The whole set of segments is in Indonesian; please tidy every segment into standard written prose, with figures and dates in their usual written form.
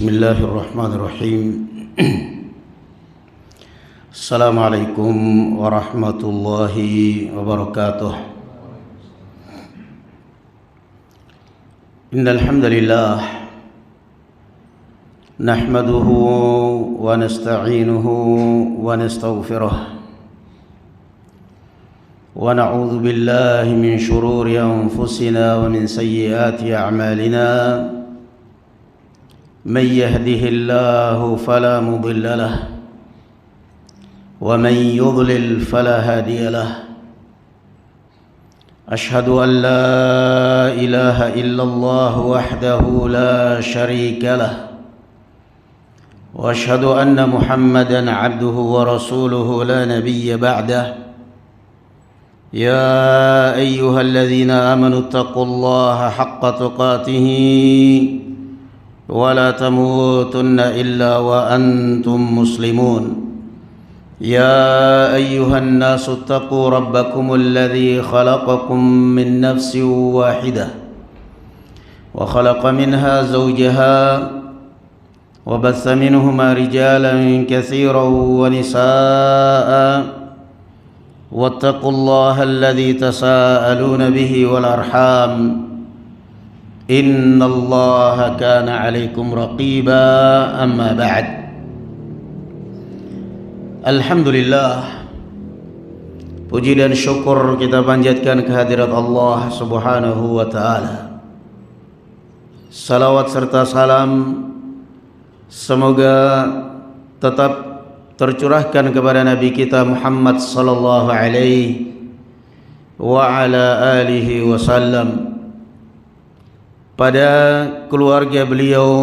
Bismillahirrahmanirrahim. Assalamualaikum warahmatullahi wabarakatuh. Innal hamdalillah nahmaduhu wa nasta'inuhu wa nastaghfiruh wa na'udzu billahi min shururi anfusina wa min sayyiati a'malina. من يهده الله فلا مضل له ومن يضلل فلا هادي له أشهد أن لا إله إلا الله وحده لا شريك له وأشهد أن محمدا عبده ورسوله لا نبي بعده يا أيها الذين آمنوا اتقوا الله حق تقاته ولا تموتن إلا وأنتم مسلمون يا أيها الناس اتقوا ربكم الذي خلقكم من نفس واحدة وخلق منها زوجها وبث منهما رجالا كثيرا ونساء واتقوا الله الذي تساءلون به والأرحام إن الله كان عليكم رقيبا أما بعد Alhamdulillah, puji dan syukur kita panjatkan kehadirat Allah Subhanahu wa ta'ala. Salawat serta salam semoga tetap tercurahkan kepada Nabi kita Muhammad sallallahu alaihi wa ala alihi wasallam, pada keluarga beliau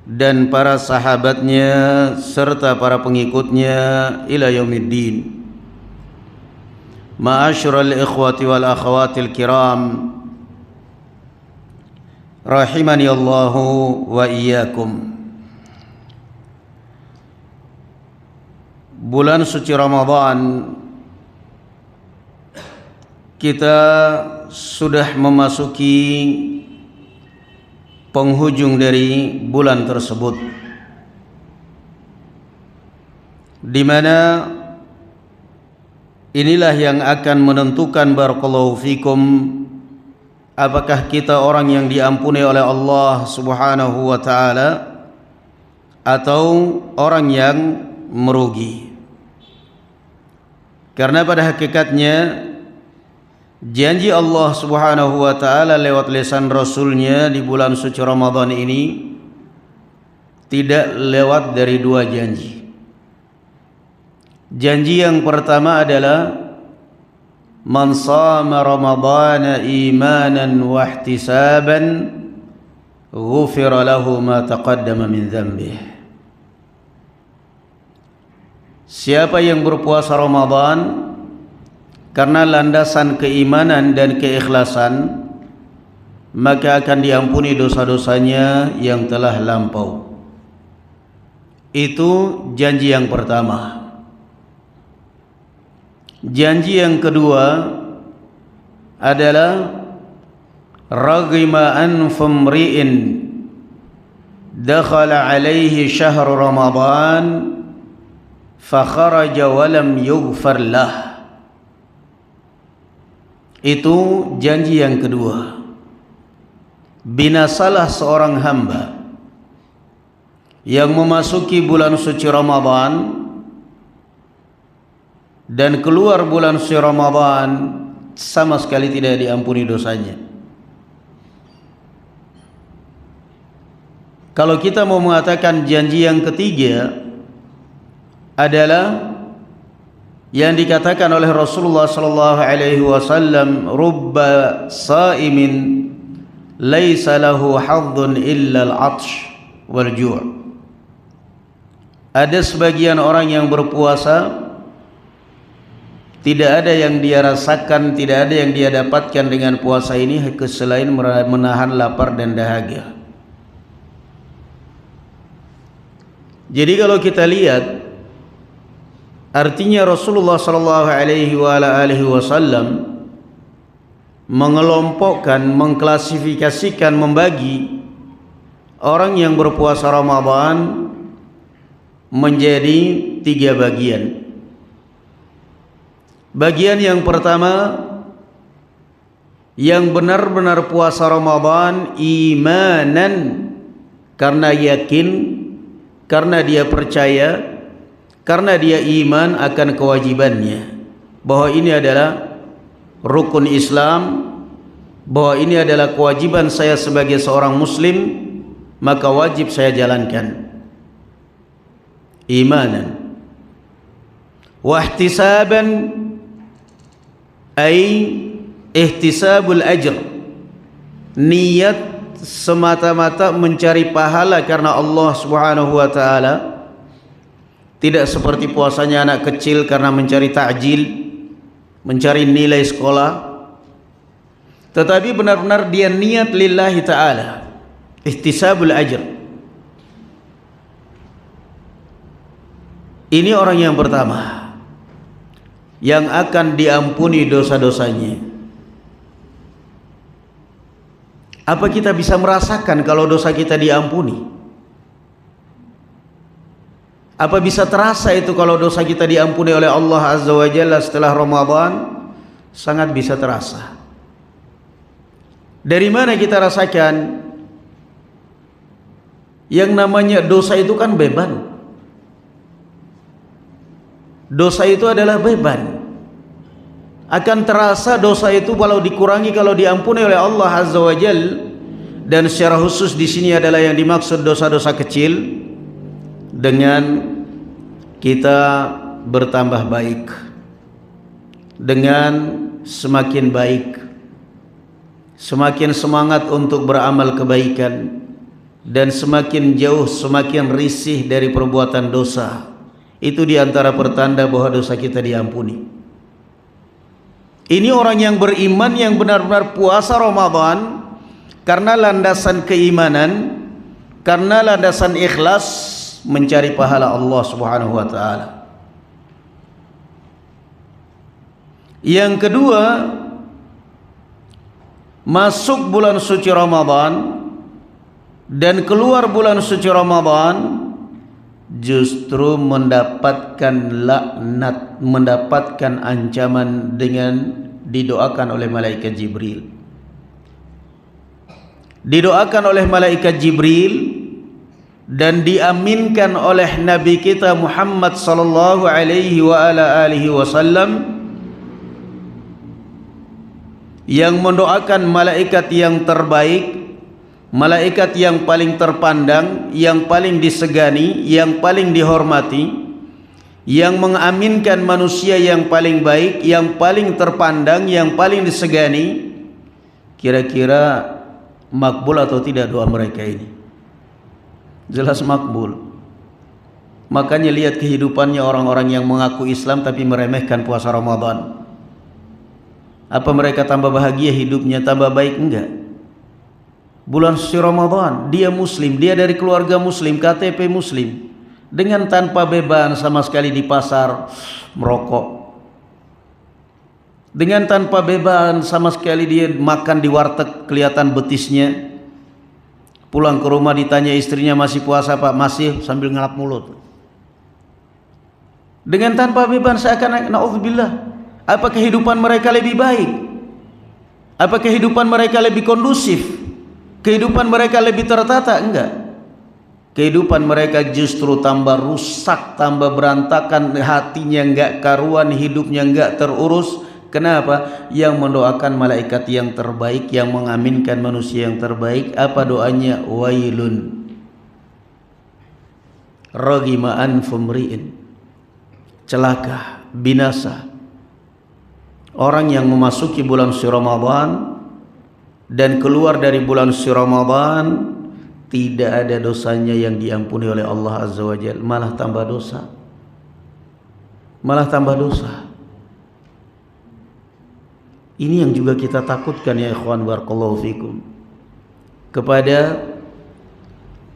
dan para sahabatnya serta para pengikutnya ila yaumiddin. Ma'asyiral ikhwati wal akhawatil kiram, rahimani Allahu wa iyyakum. Bulan suci Ramadan kita sudah memasuki penghujung dari bulan tersebut, di mana inilah yang akan menentukan barakallahu fikum apakah kita orang yang diampuni oleh Allah Subhanahu wa ta'ala atau orang yang merugi. Karena pada hakikatnya janji Allah Subhanahu wa ta'ala lewat lisan Rasulnya di bulan suci Ramadan ini tidak lewat dari dua janji. Janji yang pertama adalah man shama ramadhana imanan wa ihtisaban ghufira lahu ma taqaddama min dhanbihi. Siapa yang berpuasa Ramadan karena landasan keimanan dan keikhlasan, maka akan diampuni dosa-dosanya yang telah lampau. Itu janji yang pertama. Janji yang kedua adalah raghima anfum ri'in dakhala alaihi syahr Ramadan fa kharaja wa lam yughfar lah. Itu janji yang kedua. Binasalah seorang hamba yang memasuki bulan suci Ramadan dan keluar bulan suci Ramadan sama sekali tidak diampuni dosanya. Kalau kita mau mengatakan janji yang ketiga adalah yang dikatakan oleh Rasulullah sallallahu alaihi wasallam, rubba saimin laisa lahu hadzun illa al-'atsh wal ju'. Ada sebagian orang yang berpuasa tidak ada yang dia rasakan, tidak ada yang dia dapatkan dengan puasa ini selain menahan lapar dan dahaga. Jadi kalau kita lihat, artinya Rasulullah sallallahu alaihi wasallam mengelompokkan, mengklasifikasikan, membagi orang yang berpuasa Ramadan menjadi 3 bagian. Bagian yang pertama, yang benar-benar puasa Ramadan imanan, karena yakin, karena dia percaya, karena dia iman akan kewajibannya, bahwa ini adalah rukun Islam, bahwa ini adalah kewajiban saya sebagai seorang muslim, maka wajib saya jalankan. Imanan wa ihtisaban, ay ihtisabul ajr, niat semata-mata mencari pahala karena Allah Subhanahu wa taala, tidak seperti puasanya anak kecil karena mencari takjil, mencari nilai sekolah, tetapi benar-benar dia niat lillahi taala, ihtisabul ajr. Ini orang yang pertama yang akan diampuni dosa-dosanya. Apa kita bisa merasakan kalau dosa kita diampuni? Apa bisa terasa itu kalau dosa kita diampuni oleh Allah Azza wa Jalla setelah Ramadan? Sangat bisa terasa. Dari mana kita rasakan? Yang namanya dosa itu kan beban. Dosa itu adalah beban. Akan terasa dosa itu kalau dikurangi, kalau diampuni oleh Allah Azza wa Jalla. Dan secara khusus di sini adalah yang dimaksud dosa-dosa kecil, dengan kita bertambah baik, dengan semakin baik, semakin semangat untuk beramal kebaikan, dan semakin jauh, semakin risih dari perbuatan dosa. Itu diantara pertanda bahwa dosa kita diampuni. Ini orang yang beriman, yang benar-benar puasa Ramadan karena landasan keimanan, karena landasan ikhlas mencari pahala Allah Subhanahu wa taala. Yang kedua, masuk bulan suci Ramadan dan keluar bulan suci Ramadan justru mendapatkan laknat, mendapatkan ancaman dengan didoakan oleh malaikat Jibril. Didoakan oleh malaikat Jibril dan diaminkan oleh Nabi kita Muhammad sallallahu alaihi wa ala alihi wasallam, yang mendoakan malaikat yang terbaik, malaikat yang paling terpandang, yang paling disegani, yang paling dihormati, yang mengaminkan manusia yang paling baik, yang paling terpandang, yang paling disegani. Kira-kira makbul atau tidak doa mereka ini? Jelas makbul. Makanya lihat kehidupannya orang-orang yang mengaku Islam tapi meremehkan puasa Ramadan. Apa mereka tambah bahagia hidupnya, tambah baik? Enggak. Bulan suci Ramadan, dia muslim, dia dari keluarga muslim, KTP muslim, dengan tanpa beban sama sekali di pasar merokok, dengan tanpa beban sama sekali dia makan di warteg kelihatan betisnya, pulang ke rumah ditanya istrinya masih puasa Pak? Masih, sambil ngelap mulut. Dengan tanpa beban, seakan-akan naudzubillah. Apa kehidupan mereka lebih baik? Apa kehidupan mereka lebih kondusif? Kehidupan mereka lebih tertata? Enggak. Kehidupan mereka justru tambah rusak, tambah berantakan, hatinya enggak karuan, hidupnya enggak terurus. Kenapa? Yang mendoakan malaikat yang terbaik, yang mengaminkan manusia yang terbaik. Apa doanya? Wailun ragima anfumriin, celaka, binasa orang yang memasuki bulan suci Ramadan dan keluar dari bulan suci Ramadan tidak ada dosanya yang diampuni oleh Allah Azza wa Jalla, malah tambah dosa, malah tambah dosa. Ini yang juga kita takutkan ya ikhwan barakallahu fikum, kepada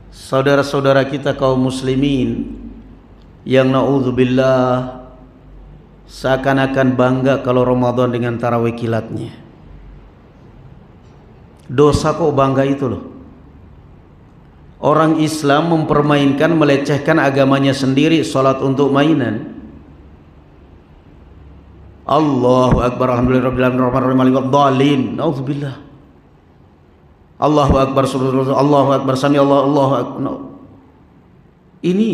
saudara-saudara kita kaum muslimin yang naudzubillah seakan-akan bangga kalau Ramadan dengan tarawih kilatnya. Dosa kok bangga itu loh. Orang Islam mempermainkan, melecehkan agamanya sendiri, salat untuk mainan. Allahu Akbar, alhamdulillahirabbil alamin, arrahmanirrahim, maliki yaumiddin. Nauzubillah. Allahu Akbar, subhanallah, Allahu Akbar, sami Allah, Allahu Akbar. Ini,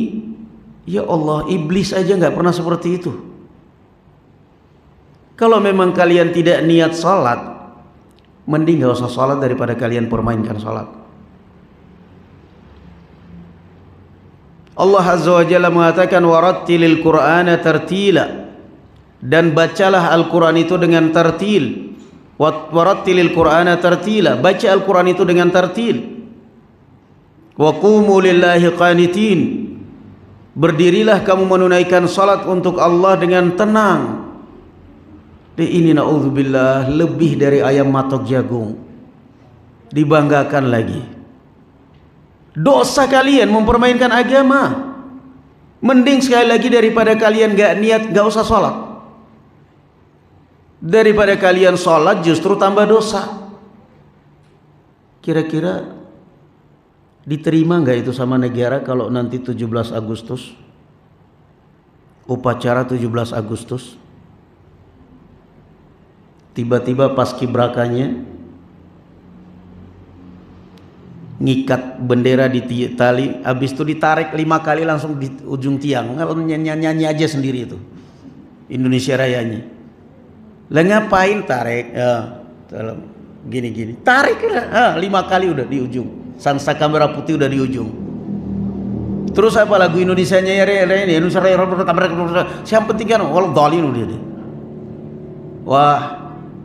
ya Allah, iblis aja nggak pernah seperti itu. Kalau memang kalian tidak niat salat, mending nggak usah salat daripada kalian permainkan salat. Allah Azza wa Jalla mengatakan warattilil Qur'ana tartila, dan bacalah Al-Quran itu dengan tartil. Warattilil Qur'ana tartila, baca Al-Quran itu dengan tartil. Wa qumu lillahi qanitin, berdirilah kamu menunaikan salat untuk Allah dengan tenang. Ini na'udzubillah lebih dari ayam matok jagung, dibanggakan lagi. Dosa kalian mempermainkan agama. Mending sekali lagi daripada kalian gak niat, gak usah sholat. Daripada kalian sholat justru tambah dosa. Kira-kira diterima gak itu sama negara kalau nanti 17 Agustus, upacara 17 Agustus, tiba-tiba paskibrakanya ngikat bendera di tali, habis itu ditarik 5 kali langsung di ujung tiang, nyanyi aja sendiri itu Indonesia Rayanya. Lah ngapain tarik? Gini-gini, tarik lah, 5 kali udah di ujung. Sangsaka merah putih udah di ujung. Terus apa lagu Indonesianya ya Indonesia Raya, siapa penting kan walau dalin udah deh. Wah,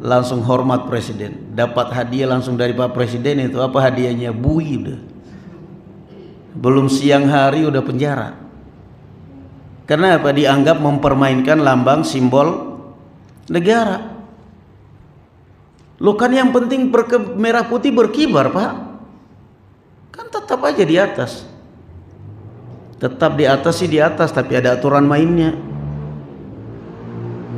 langsung hormat presiden, dapat hadiah langsung dari Pak Presiden. Itu apa hadiahnya? Bui udah. Belum siang hari udah penjara. Karena apa? Dianggap mempermainkan lambang simbol negara. Loh kan yang penting merah putih berkibar, Pak. Kan tetap aja di atas. Tetap di atas sih di atas, tapi ada aturan mainnya.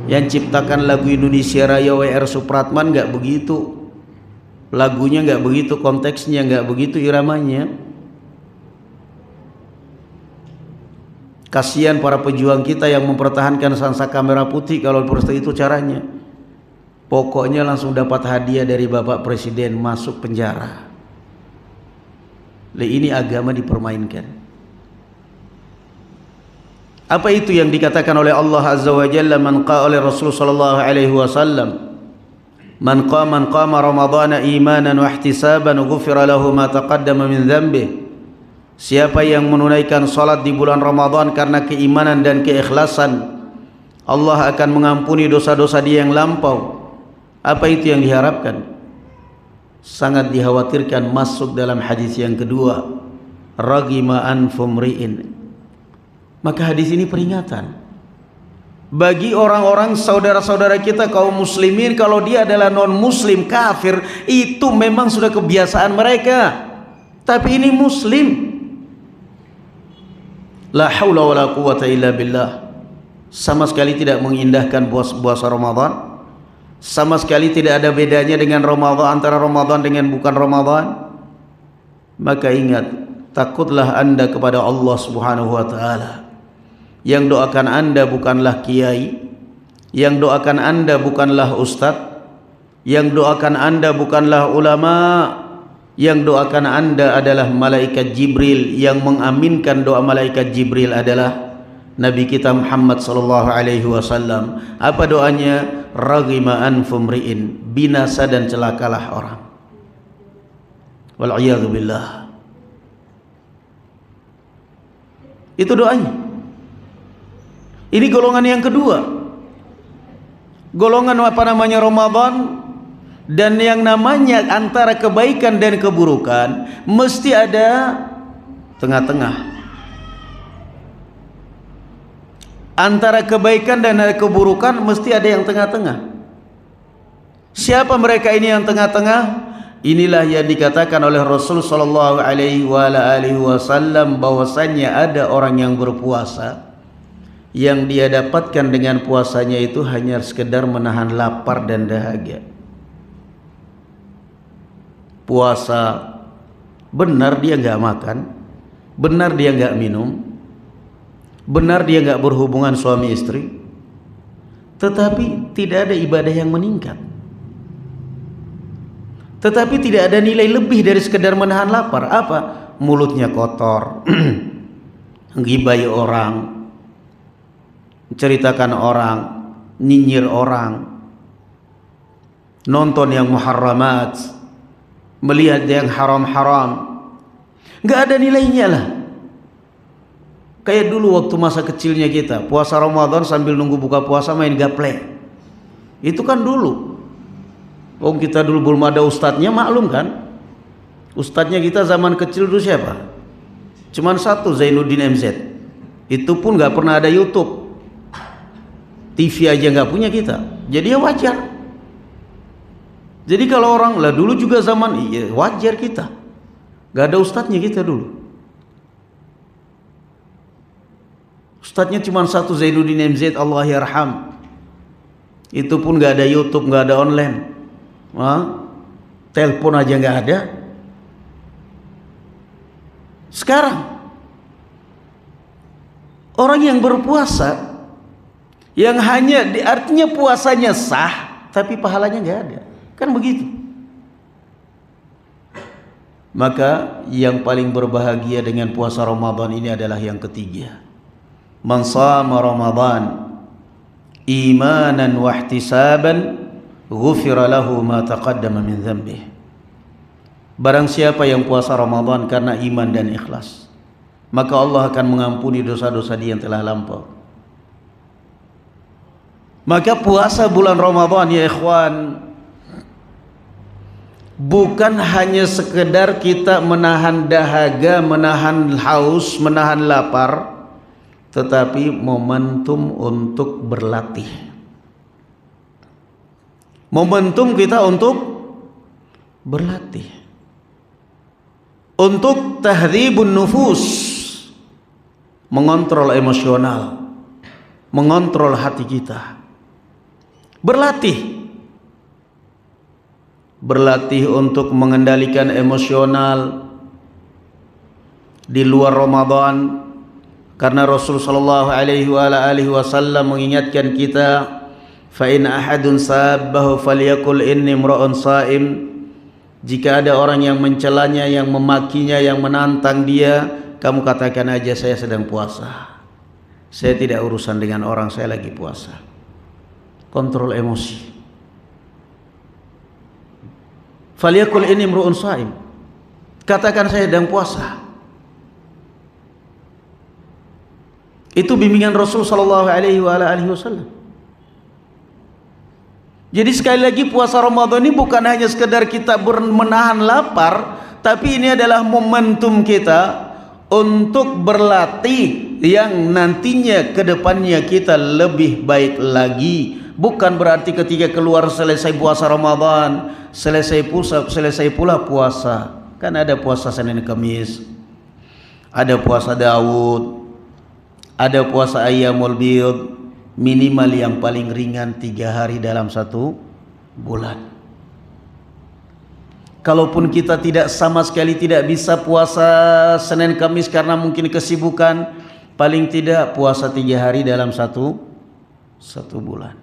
Yang ciptakan lagu Indonesia Raya W.R. Supratman nggak begitu, lagunya nggak begitu, konteksnya nggak begitu, iramanya. Kasihan para pejuang kita yang mempertahankan sangsaka merah putih kalau seperti itu caranya. Pokoknya langsung dapat hadiah dari Bapak Presiden, masuk penjara. Ini agama dipermainkan. Apa itu yang dikatakan oleh Allah Azza wa Jalla, oleh Rasul sallallahu alaihi wasallam, man qama ramadhana imanan wa ihtisaban ghufira lahu ma taqaddama min dhanbihi. Siapa yang menunaikan salat di bulan Ramadan karena keimanan dan keikhlasan, Allah akan mengampuni dosa-dosa dia yang lampau. Apa itu yang diharapkan? Sangat dikhawatirkan masuk dalam hadis yang kedua, ragima anfum ri'in. Maka hadis ini peringatan bagi orang-orang saudara-saudara kita kaum muslimin, kalau dia adalah non muslim kafir, itu memang sudah kebiasaan mereka. Tapi ini muslim, la haula wala quwata illa billah, sama sekali tidak mengindahkan puasa Ramadan, sama sekali tidak ada bedanya dengan Ramadan, antara Ramadan dengan bukan Ramadan. Maka ingat, takutlah Anda kepada Allah Subhanahu wa taala. Yang doakan Anda bukanlah kiai, yang doakan Anda bukanlah ustadz, yang doakan Anda bukanlah ulama, yang doakan Anda adalah malaikat Jibril. Yang mengaminkan doa malaikat Jibril adalah Nabi kita Muhammad sallallahu alaihi wasallam. Apa doanya? Raghima anfum ri'in, binasa dan celakalah orang. Wal iyadzu billah. Itu doanya. Ini golongan yang kedua, golongan apa namanya Ramadan. Dan yang namanya antara kebaikan dan keburukan mesti ada tengah-tengah. Antara kebaikan dan keburukan mesti ada yang tengah-tengah. Siapa mereka ini yang tengah-tengah? Inilah yang dikatakan oleh Rasul sallallahu alaihi wasallam bahwasanya ada orang yang berpuasa, yang dia dapatkan dengan puasanya itu hanya sekedar menahan lapar dan dahaga. Puasa benar dia nggak makan, benar dia nggak minum, benar dia nggak berhubungan suami istri, tetapi tidak ada ibadah yang meningkat, tetapi tidak ada nilai lebih dari sekedar menahan lapar. Apa? Mulutnya kotor, gibai orang, menceritakan orang, nyinyir orang, nonton yang muharramat, melihat yang haram-haram, nggak ada nilainya lah. Kayak dulu waktu masa kecilnya kita puasa Ramadan sambil nunggu buka puasa main gaple. Itu kan dulu. Oh, kita dulu belum ada ustadznya, maklum kan? Ustadznya kita zaman kecil dulu siapa? Cuman satu, Zainuddin MZ. Itu pun nggak pernah ada YouTube, TV aja nggak punya kita. Jadi ya wajar. Jadi kalau orang lah dulu juga zaman, iya wajar kita. Gak ada ustadznya kita dulu. Ustadznya cuma satu, Zainuddin MZ, Allah yarham. Itu pun gak ada YouTube, gak ada online. Telepon aja gak ada. Sekarang orang yang berpuasa, yang hanya artinya puasanya sah, tapi pahalanya gak ada. Kan begitu. Maka yang paling berbahagia dengan puasa Ramadan ini adalah yang ketiga. Man shama Ramadan imanan wa ihtisaban ghufira lahu ma taqaddama min dhanbihi. Barang siapa yang puasa Ramadan karena iman dan ikhlas, maka Allah akan mengampuni dosa-dosa dia yang telah lampau. Maka puasa bulan Ramadan ya ikhwan, bukan hanya sekedar kita menahan dahaga, menahan haus, menahan lapar, tetapi momentum untuk berlatih. Momentum kita untuk berlatih, untuk tahdhibun nufus, mengontrol emosional, mengontrol hati kita. Berlatih untuk mengendalikan emosional di luar Ramadan, karena Rasul sallallahu alaihi wasallam mengingatkan kita, fa in ahadun sabbahu falyakul inni imra'un shaim. Jika ada orang yang mencelanya, yang memakinya, yang menantang dia, kamu katakan aja saya sedang puasa. Saya tidak urusan dengan orang, saya lagi puasa. Kontrol emosi. Falyakul inni imru'un shaim. Katakan saya sedang puasa. Itu bimbingan Rasul sallallahu alaihi wasallam. Jadi sekali lagi puasa Ramadan ini bukan hanya sekedar kita menahan lapar, tapi ini adalah momentum kita untuk berlatih yang nantinya ke depannya kita lebih baik lagi. Bukan berarti ketika keluar selesai puasa Ramadan, selesai pula puasa. Kan ada puasa Senin Kamis, ada puasa Daud, ada puasa Ayyamul Bid, minimal yang paling ringan 3 hari dalam 1 bulan. Kalaupun kita tidak sama sekali tidak bisa puasa Senin Kamis karena mungkin kesibukan, paling tidak puasa 3 hari dalam satu bulan.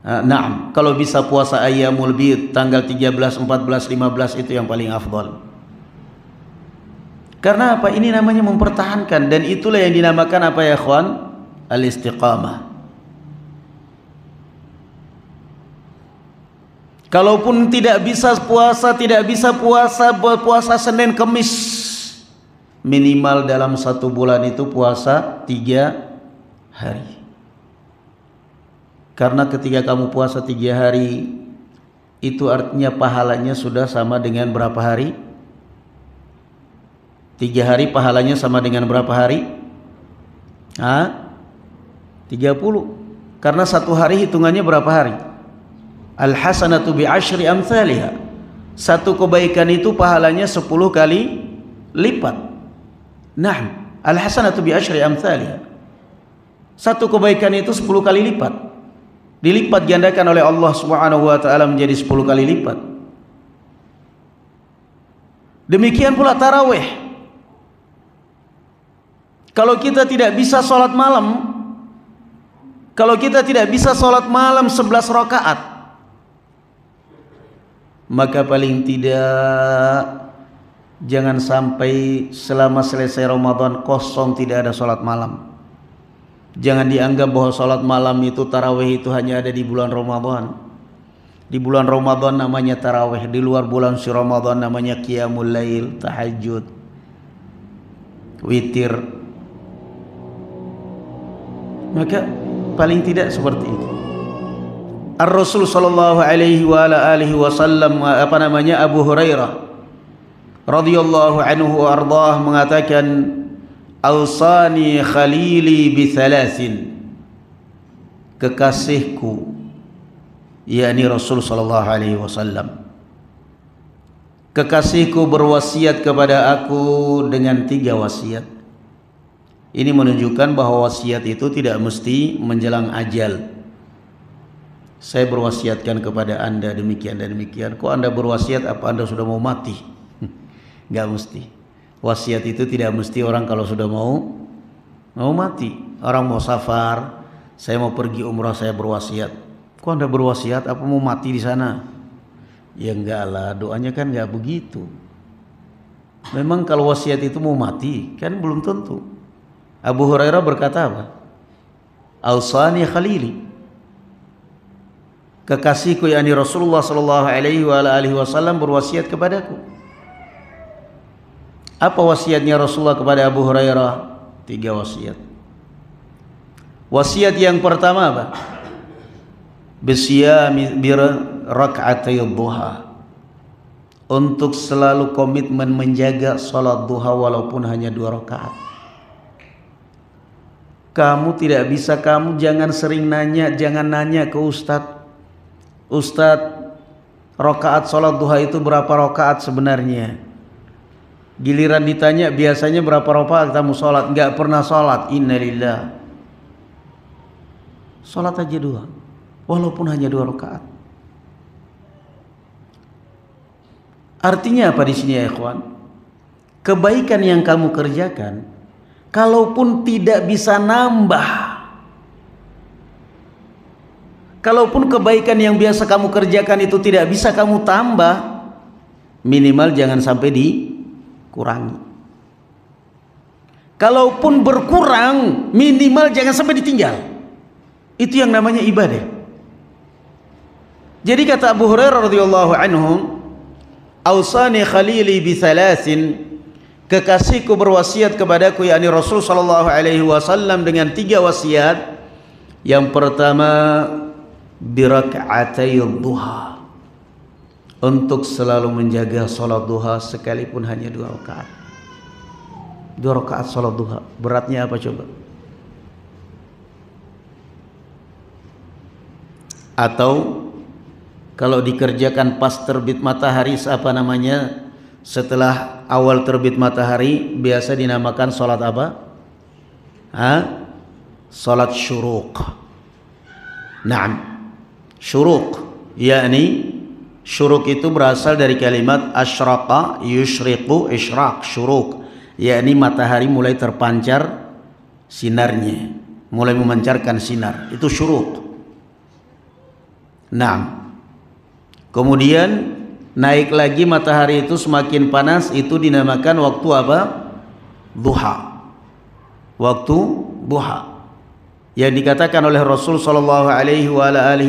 Naam, kalau bisa puasa Ayyamul Bid tanggal 13, 14, 15 itu yang paling afdal. Karena apa? Ini namanya mempertahankan, dan itulah yang dinamakan apa ya ikhwan? Al-istiqamah. Kalaupun tidak bisa puasa Senin Kamis, minimal dalam 1 bulan itu puasa 3 hari. Karena ketika kamu puasa 3 hari, itu artinya pahalanya sudah sama dengan berapa hari? 3 hari pahalanya sama dengan berapa hari? 30. Karena 1 hari hitungannya berapa hari? Al-hasanatu bi'ashri amthaliha. 1 kebaikan itu pahalanya 10 kali lipat. Nah, al-hasanatu bi'ashri amthaliha. 1 kebaikan itu 10 kali lipat. Dilipat gandakan oleh Allah Subhanahu wa taala menjadi 10 kali lipat. Demikian pula tarawih. Kalau kita tidak bisa sholat malam, kalau kita tidak bisa sholat malam 11 rakaat, maka paling tidak jangan sampai selama selesai Ramadan kosong, tidak ada sholat malam. Jangan dianggap bahwa sholat malam itu, tarawih itu hanya ada di bulan Ramadan. Di bulan Ramadan namanya tarawih, di luar bulan si Ramadan namanya qiyamul lail, tahajud, witir. Maka paling tidak seperti itu. Ar-Rasul sallallahu alaihi wa ala alihi wasallam, Abu Hurairah radhiyallahu anhu wa ardhah mengatakan, "Awsani khalili bi thalathin." Kekasihku, yakni Rasul sallallahu alaihi wasallam, kekasihku berwasiat kepada aku dengan 3 wasiat. Ini menunjukkan bahwa wasiat itu tidak mesti menjelang ajal. Saya berwasiatkan kepada anda demikian dan demikian. Kok anda berwasiat, apa anda sudah mau mati? Enggak mesti. Wasiat itu tidak mesti orang kalau sudah mau mati. Orang mau safar, saya mau pergi umrah, saya berwasiat. Kok anda berwasiat, apa mau mati di sana? Ya enggak lah, doanya kan enggak begitu. Memang kalau wasiat itu mau mati, kan belum tentu. Abu Hurairah berkata apa? Ausani khalili, kekasihku yakni Rasulullah sallallahu alaihi wasallam berwasiat kepadaku. Apa wasiatnya Rasulullah kepada Abu Hurairah? 3 wasiat. Wasiat yang pertama apa? Bisyami rak'atay duha, untuk selalu komitmen menjaga salat duha walaupun hanya 2 rakaat. Kamu tidak bisa, kamu jangan sering nanya, jangan nanya ke ustadz, rakaat salat duha itu berapa rakaat sebenarnya? Giliran ditanya biasanya berapa rakaat kamu salat, enggak pernah salat. Innalillah. Salat aja 2 walaupun hanya 2 rakaat. Artinya apa di sini ya ikhwan? Kebaikan yang kamu kerjakan, kalaupun tidak bisa nambah, kalaupun kebaikan yang biasa kamu kerjakan itu tidak bisa kamu tambah, minimal jangan sampai dikurangi. Kalaupun berkurang, minimal jangan sampai ditinggal. Itu yang namanya ibadah. Jadi kata Abu Hurairah radhiyallahu anhu, "Ausani khalili bi thalathin," kekasihku berwasiat kepadaku yakni Rasul sallallahu alaihi wasallam dengan 3 wasiat. Yang pertama, bi rak'atay duha, untuk selalu menjaga salat duha sekalipun hanya 2 rakaat. 2 rakaat salat duha, beratnya apa coba? Atau kalau dikerjakan pas terbit matahari, apa namanya? Setelah awal terbit matahari biasa dinamakan salat apa? Salat syuruq. Naam. Syuruq, yakni syuruq itu berasal dari kalimat asyraqa yusyriqu isyraq, syuruq, yakni matahari mulai terpancar sinarnya, mulai memancarkan sinar, itu syuruq. Naam. Kemudian naik lagi matahari itu semakin panas, itu dinamakan waktu apa? Duha. Waktu duha. Yang dikatakan oleh Rasul sallallahu alaihi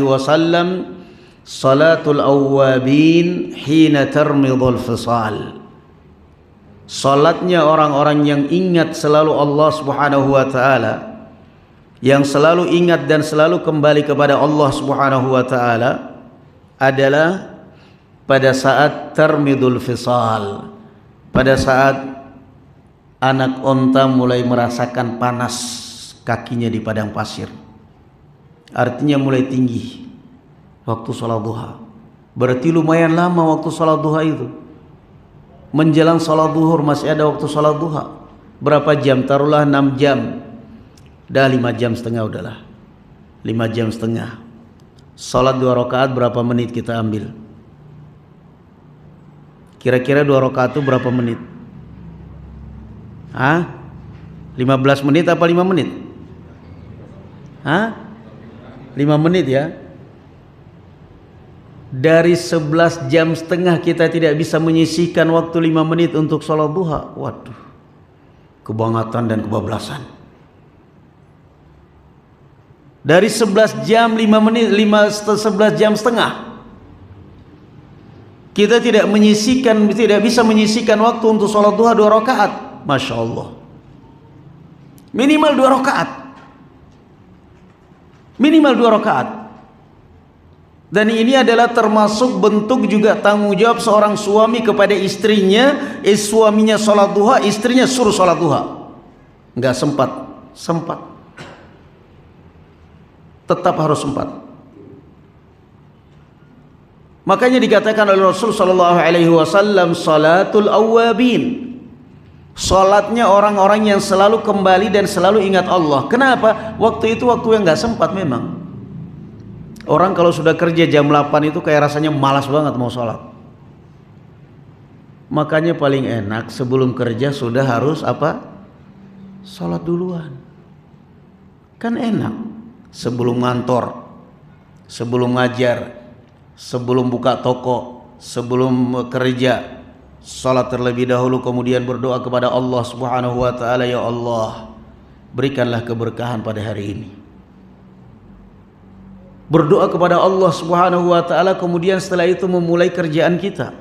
wasallam, salatul awwabin hina tarmidul fisal. Salatnya orang-orang yang ingat selalu Allah Subhanahu wa taala, yang selalu ingat dan selalu kembali kepada Allah Subhanahu wa taala, adalah pada saat tarmidul fisal, pada saat anak onta mulai merasakan panas kakinya di padang pasir, artinya mulai tinggi waktu sholat duha. Berarti lumayan lama waktu sholat duha itu. Menjelang sholat duhur masih ada waktu sholat duha. Berapa jam? Taruhlah 6 jam. Dah 5 jam setengah udahlah. 5 jam setengah. Sholat 2 rakaat berapa menit kita ambil? Kira-kira 2 rakaat itu berapa menit? 15 menit apa 5 menit? 5 menit ya. Dari 11 jam setengah kita tidak bisa menyisihkan waktu 5 menit untuk sholat duha. Waduh, kebangatan dan kebablasan. Dari 11 jam 5 menit, 11 jam setengah kita tidak bisa menyisihkan waktu untuk sholat duha 2 rakaat. Masya Allah, minimal 2 rakaat, minimal 2 rakaat. Dan ini adalah termasuk bentuk juga tanggung jawab seorang suami kepada istrinya. Suaminya sholat duha, istrinya suruh sholat duha. Enggak sempat, tetap harus sempat. Makanya dikatakan oleh Rasul sallallahu alaihi wasallam, salatul awwabin, salatnya orang-orang yang selalu kembali dan selalu ingat Allah. Kenapa? Waktu itu waktu yang enggak sempat memang. Orang kalau sudah kerja jam 8 itu kayak rasanya malas banget mau sholat. Makanya paling enak sebelum kerja sudah harus apa? Sholat duluan. Kan enak. Sebelum ngantor, sebelum ngajar, sebelum buka toko, sebelum kerja, sholat terlebih dahulu, kemudian berdoa kepada Allah Subhanahu wa ta'ala, ya Allah, berikanlah keberkahan pada hari ini. Berdoa kepada Allah Subhanahu wa ta'ala, kemudian setelah itu memulai kerjaan kita.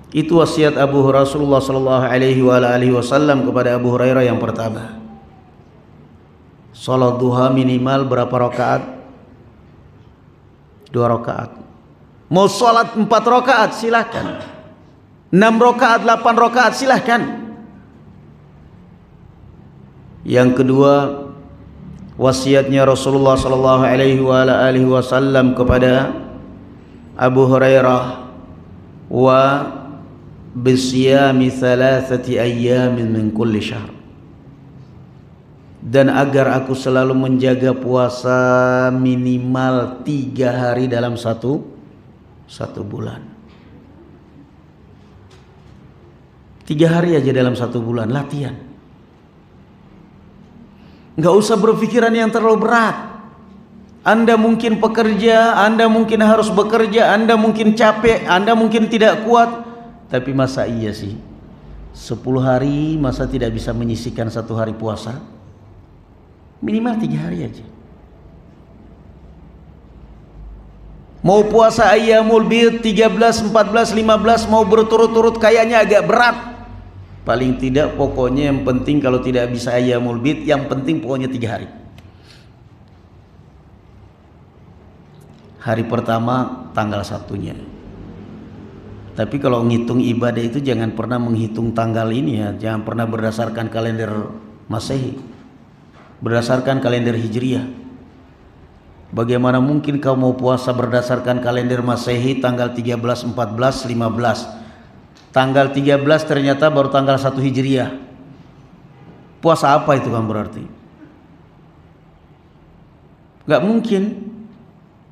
Itu wasiat Rasulullah sallallahu alaihi wasallam kepada Abu Hurairah yang pertama. Salat duha minimal berapa rakaat? 2 rakaat. Mau salat 4 rakaat silakan. 6 rakaat, 8 rakaat silakan. Yang kedua, wasiatnya Rasulullah sallallahu alaihi wasallam kepada Abu Hurairah, wa bisiyami 3 ayyamin min kulli syahr, dan agar aku selalu menjaga puasa minimal 3 hari dalam satu bulan. 3 hari aja dalam 1 bulan, latihan. Nggak usah berpikiran yang terlalu berat. Anda mungkin pekerja, Anda mungkin harus bekerja, Anda mungkin capek, Anda mungkin tidak kuat. Tapi masa iya sih 10 hari masa tidak bisa menyisihkan 1 hari puasa? Minimal 3 hari aja. Mau puasa ayyamul bid 13, 14, 15 mau berturut-turut kayaknya agak berat. Paling tidak pokoknya yang penting kalau tidak bisa ayyamul bid, yang penting pokoknya 3 hari. Hari pertama tanggal 1-nya. Tapi kalau ngitung ibadah itu jangan pernah menghitung tanggal ini ya, jangan pernah berdasarkan kalender Masehi, berdasarkan kalender Hijriah. Bagaimana mungkin kau mau puasa berdasarkan kalender Masehi tanggal 13, 14, 15? Tanggal 13 ternyata baru tanggal 1 Hijriah. Puasa apa itu kan berarti? Gak mungkin.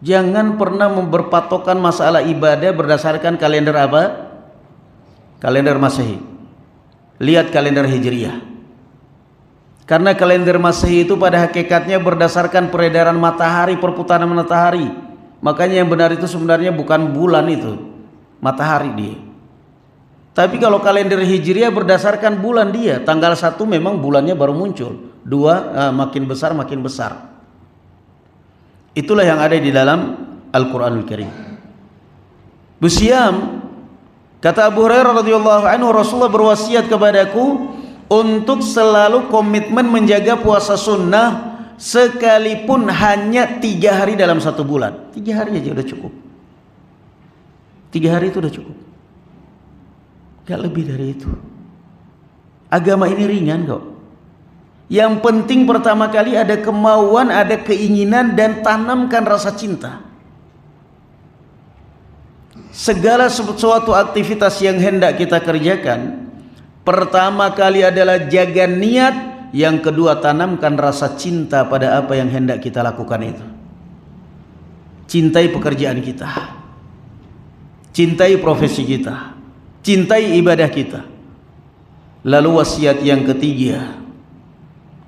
Jangan pernah berpatokan masalah ibadah berdasarkan kalender apa? Kalender Masehi. Lihat kalender Hijriah. Karena kalender Masehi itu pada hakikatnya berdasarkan peredaran matahari, perputaran matahari. Makanya yang benar itu sebenarnya bukan bulan itu, matahari dia. Tapi kalau kalender Hijriah berdasarkan bulan dia, tanggal 1 memang bulannya baru muncul, 2 makin besar. Itulah yang ada di dalam Al-Quranul Karim. Busyam, kata Abu Hurairah radhiyallahu anhu, Rasulullah berwasiat kepadaku untuk selalu komitmen menjaga puasa sunnah sekalipun hanya 3 hari dalam 1 bulan. 3 hari aja udah cukup. 3 hari itu udah cukup. Gak lebih dari itu. Agama ini ringan kok. Yang penting pertama kali ada kemauan, ada keinginan, dan tanamkan rasa cinta. Segala sesuatu aktivitas yang hendak kita kerjakan, pertama kali adalah jaga niat, yang kedua tanamkan rasa cinta pada apa yang hendak kita lakukan itu. Cintai pekerjaan kita, cintai profesi kita, cintai ibadah kita. Lalu wasiat yang ketiga,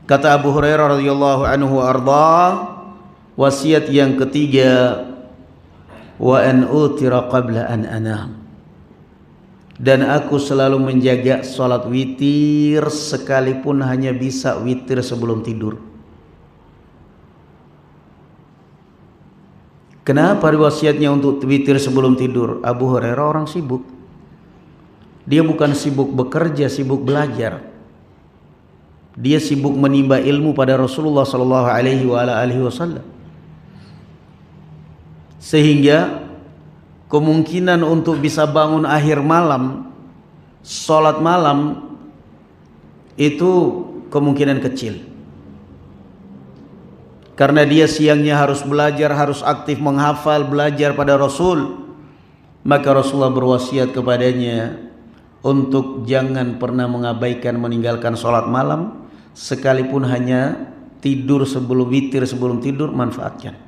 kata Abu Hurairah radhiyallahu anhu arda, wasiat yang ketiga, wa an utira qabla an anam, dan aku selalu menjaga salat witir sekalipun hanya bisa witir sebelum tidur. Kenapa wasiatnya untuk witir sebelum tidur? Abu Hurairah orang sibuk. Dia bukan sibuk bekerja, sibuk belajar. Dia sibuk menimba ilmu pada Rasulullah sallallahu alaihi wasallam. Sehingga kemungkinan untuk bisa bangun akhir malam, salat malam, itu kemungkinan kecil. Karena dia siangnya harus belajar, harus aktif menghafal, belajar pada Rasul. Maka Rasulullah berwasiat kepadanya untuk jangan pernah mengabaikan meninggalkan sholat malam, sekalipun hanya tidur sebelum witir, sebelum tidur, manfaatkan.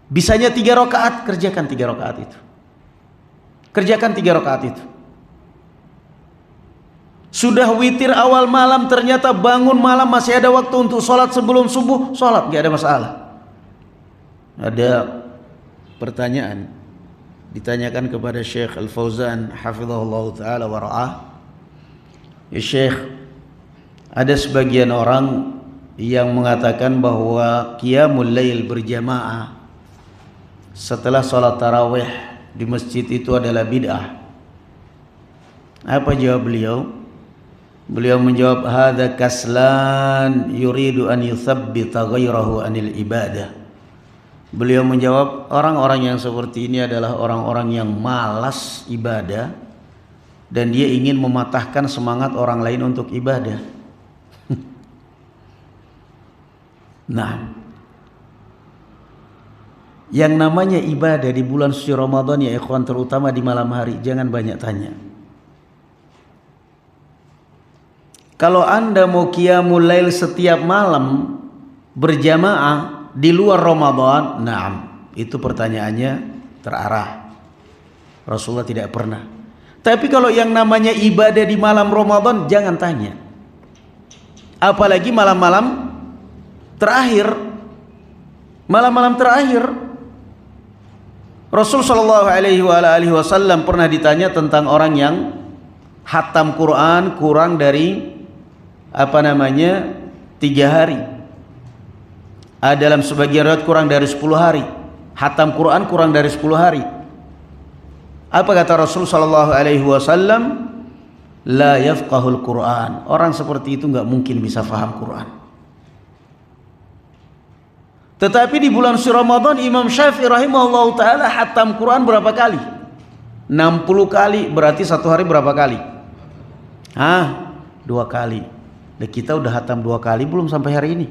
Bisanya 3 rakaat, kerjakan 3 rakaat itu. Kerjakan 3 rakaat itu. Sudah witir awal malam, ternyata bangun malam masih ada waktu untuk sholat sebelum subuh, sholat, gak ada masalah. Ada pertanyaan ditanyakan kepada Syekh Al-Fauzan hafizahullah ta'ala wa ra'ah. Ya Syekh, ada sebagian orang yang mengatakan bahwa qiyamul lail berjamaah setelah sholat tarawih di masjid itu adalah bid'ah. Apa jawab beliau? Beliau menjawab, hadza kaslan yuridu an yuthabbita ghairahu anil ibadah. Beliau menjawab, orang-orang yang seperti ini adalah orang-orang yang malas ibadah dan dia ingin mematahkan semangat orang lain untuk ibadah. Nah, yang namanya ibadah di bulan suci Ramadan ya ikhwan, terutama di malam hari, jangan banyak tanya. Kalau Anda mau qiyamul lail setiap malam berjamaah di luar Ramadan, naam, itu pertanyaannya terarah. Rasulullah tidak pernah. Tapi kalau yang namanya ibadah di malam Ramadan, jangan tanya. Apalagi malam-malam terakhir. Malam-malam terakhir. Rasul sallallahu alaihi wasallam pernah ditanya tentang orang yang khatam Quran kurang dari 3 hari. Dalam sebagian riwayat kurang dari 10 hari. Khatam Quran kurang dari 10 hari. Apa kata Rasul sallallahu alaihi wasallam? La yafqahul Quran. Orang seperti itu enggak mungkin bisa faham Quran. Tetapi di bulan suci Ramadan, Imam Syafi'i rahimahullahu taala khatam Quran berapa kali? 60 kali. Berarti satu hari berapa kali? 2 kali. Dan kita udah khatam 2 kali belum sampai hari ini.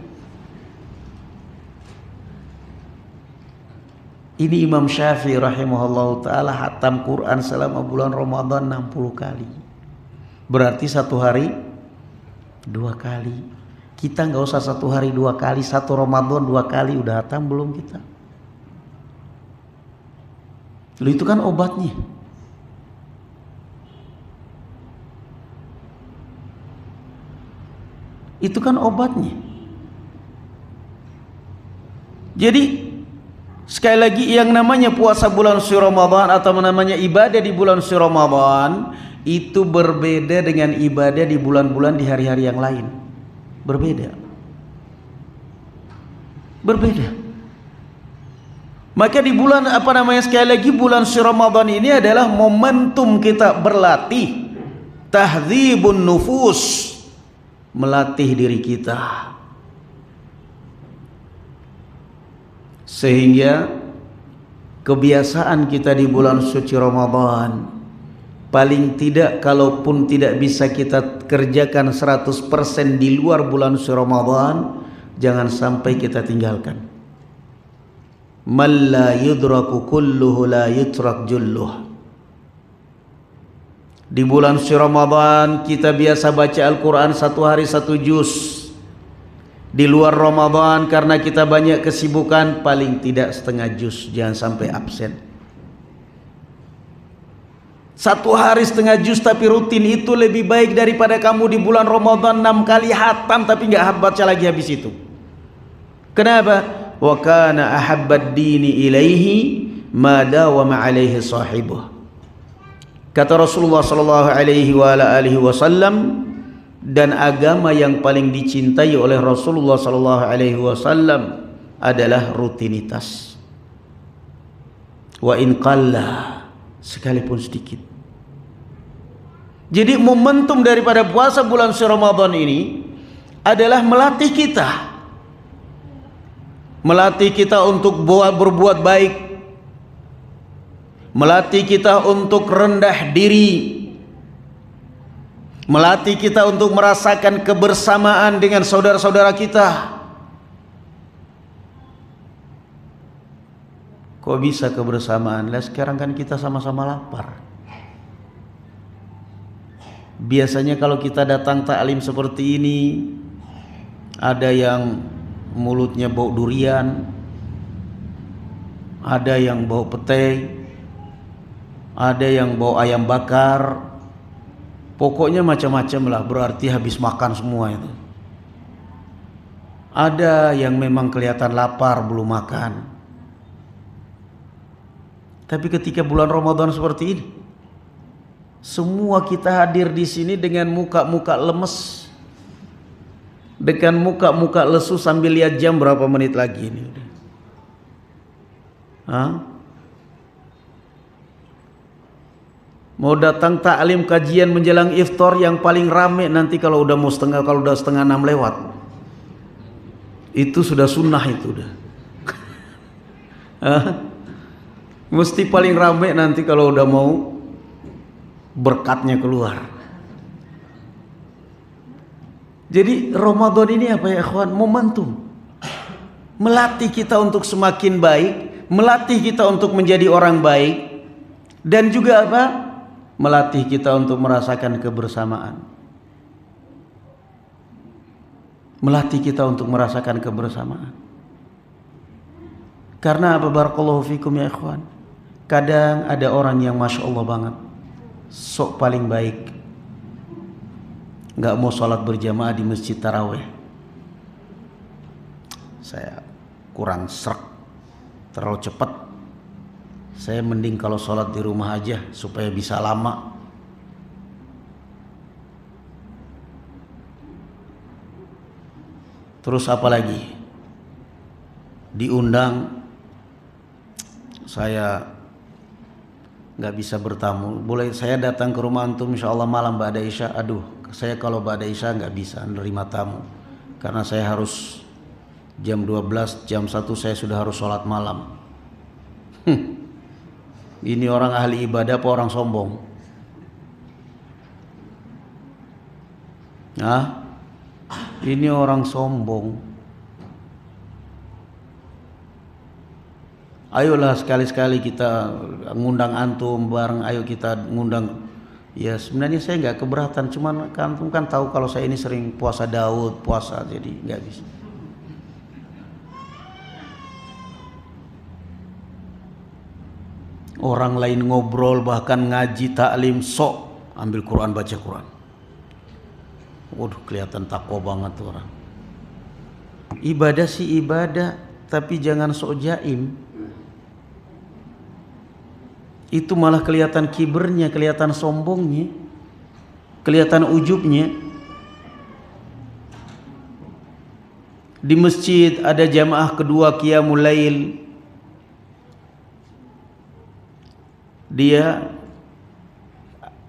Ini Imam Syafi'i rahimahullah ta'ala khatam Quran selama bulan Ramadan 60 kali. Berarti satu hari 2 kali. Kita nggak usah satu hari 2 kali, satu Ramadan 2 kali udah khatam belum kita? Lalu itu kan obatnya. Itu kan obatnya. Jadi sekali lagi, yang namanya puasa bulan suci Ramadan atau namanya ibadah di bulan suci Ramadan itu berbeda dengan ibadah di bulan-bulan di hari-hari yang lain. Berbeda. Maka di bulan sekali lagi bulan suci Ramadan ini adalah momentum kita berlatih tahdzibun nufus, melatih diri kita. Sehingga kebiasaan kita di bulan suci Ramadan, paling tidak kalaupun tidak bisa kita kerjakan 100% di luar bulan suci Ramadan, jangan sampai kita tinggalkan. Man la yudraku kulluhu la yutrak julluh. Di bulan suci Ramadan kita biasa baca Al-Quran 1 hari 1 juz. Di luar Ramadan karena kita banyak kesibukan, paling tidak setengah juz, jangan sampai absen. 1 hari setengah juz tapi rutin itu lebih baik daripada kamu di bulan Ramadan 6 kali hatam tapi nggak baca lagi habis itu. Kenapa? Wa kana ahabbad dini ilaihi ma dawama alaihi sahibuh. Kata Rasulullah sallallahu alaihi wasallam, dan agama yang paling dicintai oleh Rasulullah sallallahu alaihi wasallam adalah rutinitas. Wa in qalla, sekalipun sedikit. Jadi momentum daripada puasa bulan Ramadan ini adalah melatih kita. Melatih kita untuk berbuat baik. Melatih kita untuk rendah diri. Melatih kita untuk merasakan kebersamaan dengan saudara-saudara kita. Kok bisa kebersamaan? Lah sekarang kan kita sama-sama lapar. Biasanya kalau kita datang taklim seperti ini, ada yang mulutnya bau durian, ada yang bau pete, ada yang bau ayam bakar, pokoknya macam-macam lah, berarti habis makan semua itu. Ada yang memang kelihatan lapar belum makan. Tapi ketika bulan Ramadan seperti ini, semua kita hadir di sini dengan muka-muka lemes, dengan muka-muka lesu sambil lihat jam berapa menit lagi ini. Mau datang taklim kajian menjelang iftar yang paling rame nanti kalau udah setengah 6 lewat. Itu sudah sunnah itu udah. Mesti paling rame nanti kalau udah mau berkatnya keluar. Jadi Ramadan ini apa ya ikhwan? Momentum. Melatih kita untuk semakin baik, melatih kita untuk menjadi orang baik, dan juga apa? Melatih kita untuk merasakan kebersamaan. Melatih kita untuk merasakan kebersamaan. Karena apa? Barakallahu fikum ya ikhwan. Kadang ada orang yang Masya Allah banget, sok paling baik, nggak mau sholat berjamaah di masjid taraweh. Saya kurang srek, terlalu cepat. Saya mending kalau sholat di rumah aja supaya bisa lama. Terus apa lagi? Diundang, saya nggak bisa bertamu. Boleh saya datang ke rumah antum insya Allah malam ba'da isya. Aduh, saya kalau ba'da isya nggak bisa menerima tamu karena saya harus jam 12, jam 1 saya sudah harus sholat malam. Ini orang ahli ibadah apa orang sombong? Ini orang sombong. Ayolah sekali-sekali kita ngundang antum bareng, ayo kita ngundang. Ya sebenarnya saya nggak keberatan, cuman antum kan tahu kalau saya ini sering puasa Daud, puasa, jadi nggak bisa. Orang lain ngobrol bahkan ngaji taklim sok ambil Quran, baca Quran. Waduh, kelihatan takwa banget tuh orang. Ibadah sih ibadah, tapi jangan sok jaim. Itu malah kelihatan kibernya, kelihatan sombongnya, kelihatan ujubnya. Di masjid ada jamaah kedua qiyamul lail, dia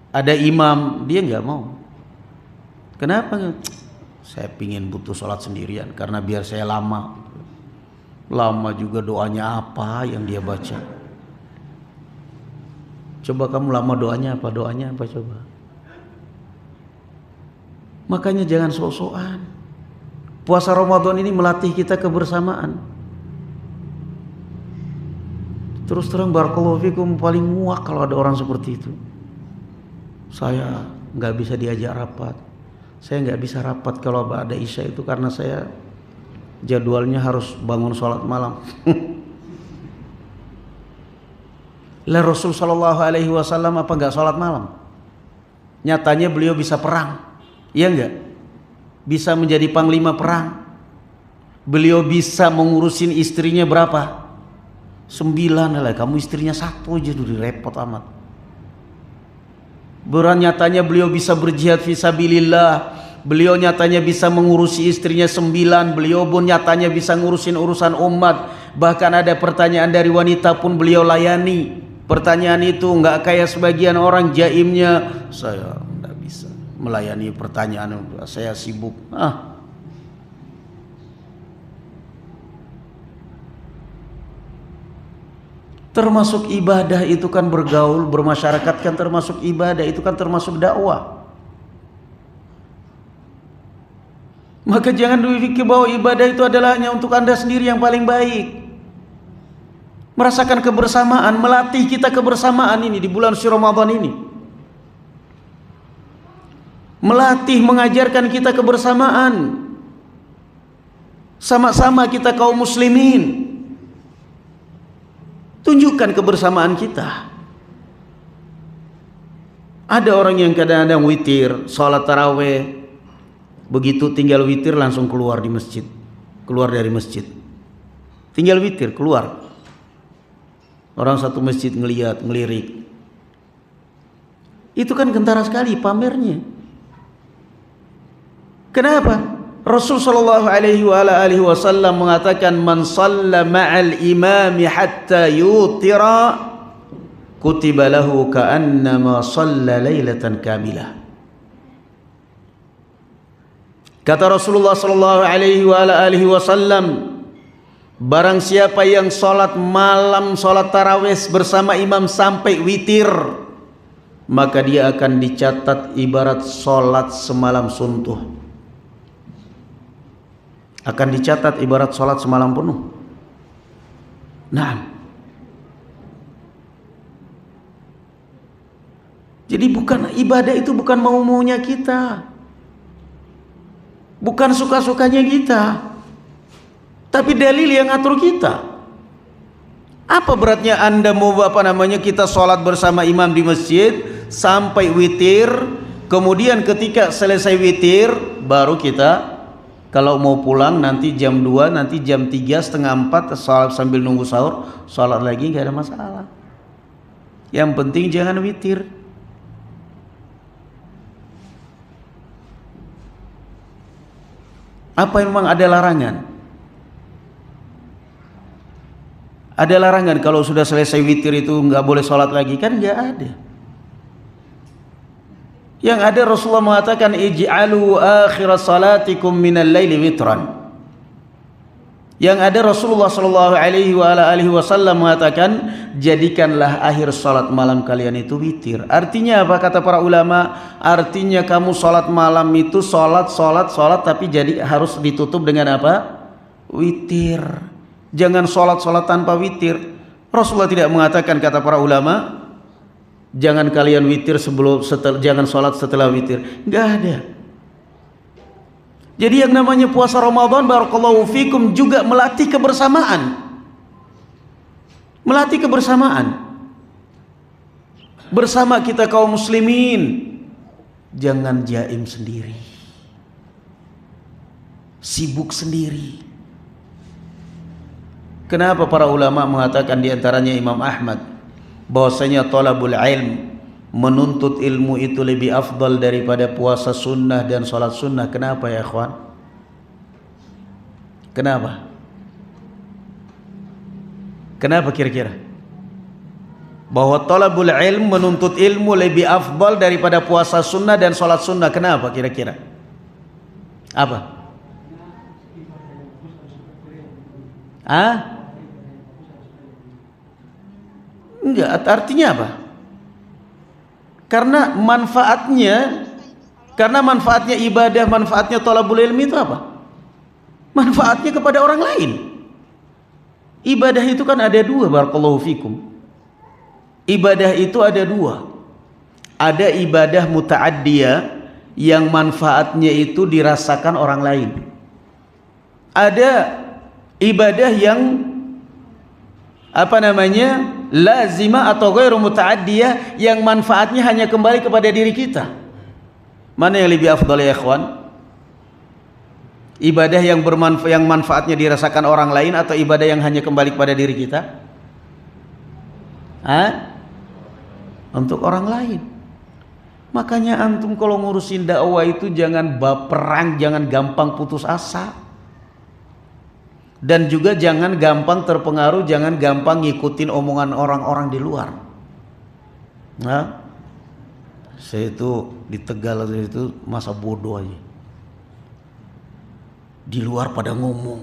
ada imam, dia nggak mau. Kenapa? Saya pingin butuh sholat sendirian karena biar saya lama juga doanya apa yang dia baca. Coba kamu lama doanya apa coba. Makanya jangan sok-sokan. Puasa Ramadan ini melatih kita kebersamaan. Terus terang barakallahu fikum, paling muak kalau ada orang seperti itu. Saya nggak bisa diajak rapat. Saya nggak bisa rapat kalau ada isya itu karena saya jadwalnya harus bangun sholat malam. Lah Rasul sallallahu alaihi wasallam apa enggak sholat malam? Nyatanya beliau bisa perang. Iya enggak? Bisa menjadi panglima perang. Beliau bisa mengurusin istrinya berapa? 9 lah. Kamu istrinya 1 aja dulu, repot amat. Nyatanya beliau bisa berjihad fisabilillah. Beliau nyatanya bisa mengurusi istrinya 9. Beliau pun nyatanya bisa ngurusin urusan umat. Bahkan ada pertanyaan dari wanita pun beliau layani. Pertanyaan itu enggak kayak sebagian orang jaimnya, saya enggak bisa melayani pertanyaan, saya sibuk. Termasuk ibadah itu kan bergaul, bermasyarakat kan termasuk ibadah, itu kan termasuk dakwah. Maka jangan berpikir bahwa ibadah itu adalah hanya untuk Anda sendiri yang paling baik. Merasakan kebersamaan, melatih kita kebersamaan ini di bulan suci Ramadan ini. Melatih, mengajarkan kita kebersamaan. Sama-sama kita kaum muslimin. Tunjukkan kebersamaan kita. Ada orang yang kadang-kadang witir, sholat taraweh, begitu tinggal witir langsung keluar di masjid, keluar dari masjid, tinggal witir keluar. Orang satu masjid ngelihat, ngelirik. Itu kan kentara sekali pamernya. Kenapa? Rasul sallallahu alaihi wasallam mengatakan, man shalla ma'al imami hatta yutira kutiba lahu ka'annama shalla lailatan kamilah. Kata Rasulullah sallallahu alaihi wasallam, barang siapa yang sholat malam, sholat tarawih bersama imam sampai witir, maka dia akan dicatat ibarat sholat semalam suntuh. Akan dicatat ibarat sholat semalam penuh. Nah, jadi bukan ibadah itu bukan mau-maunya kita, bukan suka-sukanya kita, tapi dalil yang ngatur kita. Apa beratnya Anda mau kita sholat bersama imam di masjid sampai witir, kemudian ketika selesai witir baru kita kalau mau pulang nanti jam 2, nanti jam 3, setengah 4 sholat sambil nunggu sahur, sholat lagi, nggak ada masalah. Yang penting jangan witir. Apa yang memang ada larangan? Ada larangan kalau sudah selesai witir itu nggak boleh sholat lagi? Kan nggak ada. Yang ada Rasulullah mengatakan, ij'alu akhir salatikum minal laili witran. Yang ada Rasulullah sallallahu alaihi wasallam mengatakan, jadikanlah akhir salat malam kalian itu witir. Artinya apa kata para ulama? Artinya kamu salat malam itu salat tapi jadi harus ditutup dengan apa? Witir. Jangan salat tanpa witir. Rasulullah tidak mengatakan, kata para ulama, jangan kalian witir jangan sholat setelah witir. Nggak ada. Jadi yang namanya puasa Ramadan, barakallahu fikum, juga melatih kebersamaan. Melatih kebersamaan. Bersama kita kaum muslimin. Jangan jaim sendiri. Sibuk sendiri. Kenapa para ulama mengatakan, diantaranya Imam Ahmad, bahwasanya talabul ilm, menuntut ilmu itu lebih afdal daripada puasa sunnah dan sholat sunnah. Kenapa ya ikhwan? Kenapa? Kenapa kira-kira? Bahwa talabul ilm, menuntut ilmu lebih afdal daripada puasa sunnah dan sholat sunnah. Kenapa kira-kira? Apa? Enggak, artinya apa? Karena manfaatnya ibadah, manfaatnya thalabul ilmi itu apa? Manfaatnya kepada orang lain. Ibadah itu kan ada dua, barakallahu fikum. Ibadah itu ada dua. Ada ibadah muta'addiyah yang manfaatnya itu dirasakan orang lain. Ada ibadah yang lazimah atau ghairu muta'addiyah yang manfaatnya hanya kembali kepada diri kita? Mana yang lebih afdal ya ikhwan? Ibadah yang manfaatnya dirasakan orang lain atau ibadah yang hanya kembali kepada diri kita? Untuk orang lain. Makanya antum kalau ngurusin dakwah itu jangan baperan, jangan gampang putus asa. Dan juga jangan gampang terpengaruh, jangan gampang ngikutin omongan orang-orang di luar. Saya itu di Tegal itu masa bodoh aja. Di luar pada ngomong,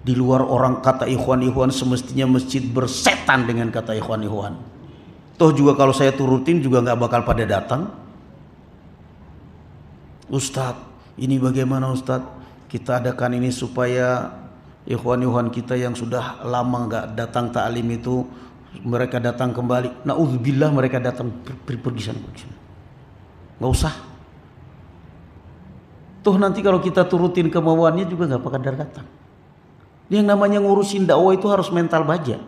di luar orang kata ikhwan-ikhwan, semestinya masjid bersetan dengan kata ikhwan-ikhwan. Toh juga kalau saya turutin juga nggak bakal pada datang. Ustadz, ini bagaimana Ustadz? Kita adakan ini supaya ikhwan-ikhwan kita yang sudah lama nggak datang ta'lim itu mereka datang kembali. Na'udzubillah, mereka datang pergi sana. Nggak usah. Tuh nanti kalau kita turutin kemauannya juga nggak bakal datang. Yang namanya ngurusin dakwah itu harus mental baja.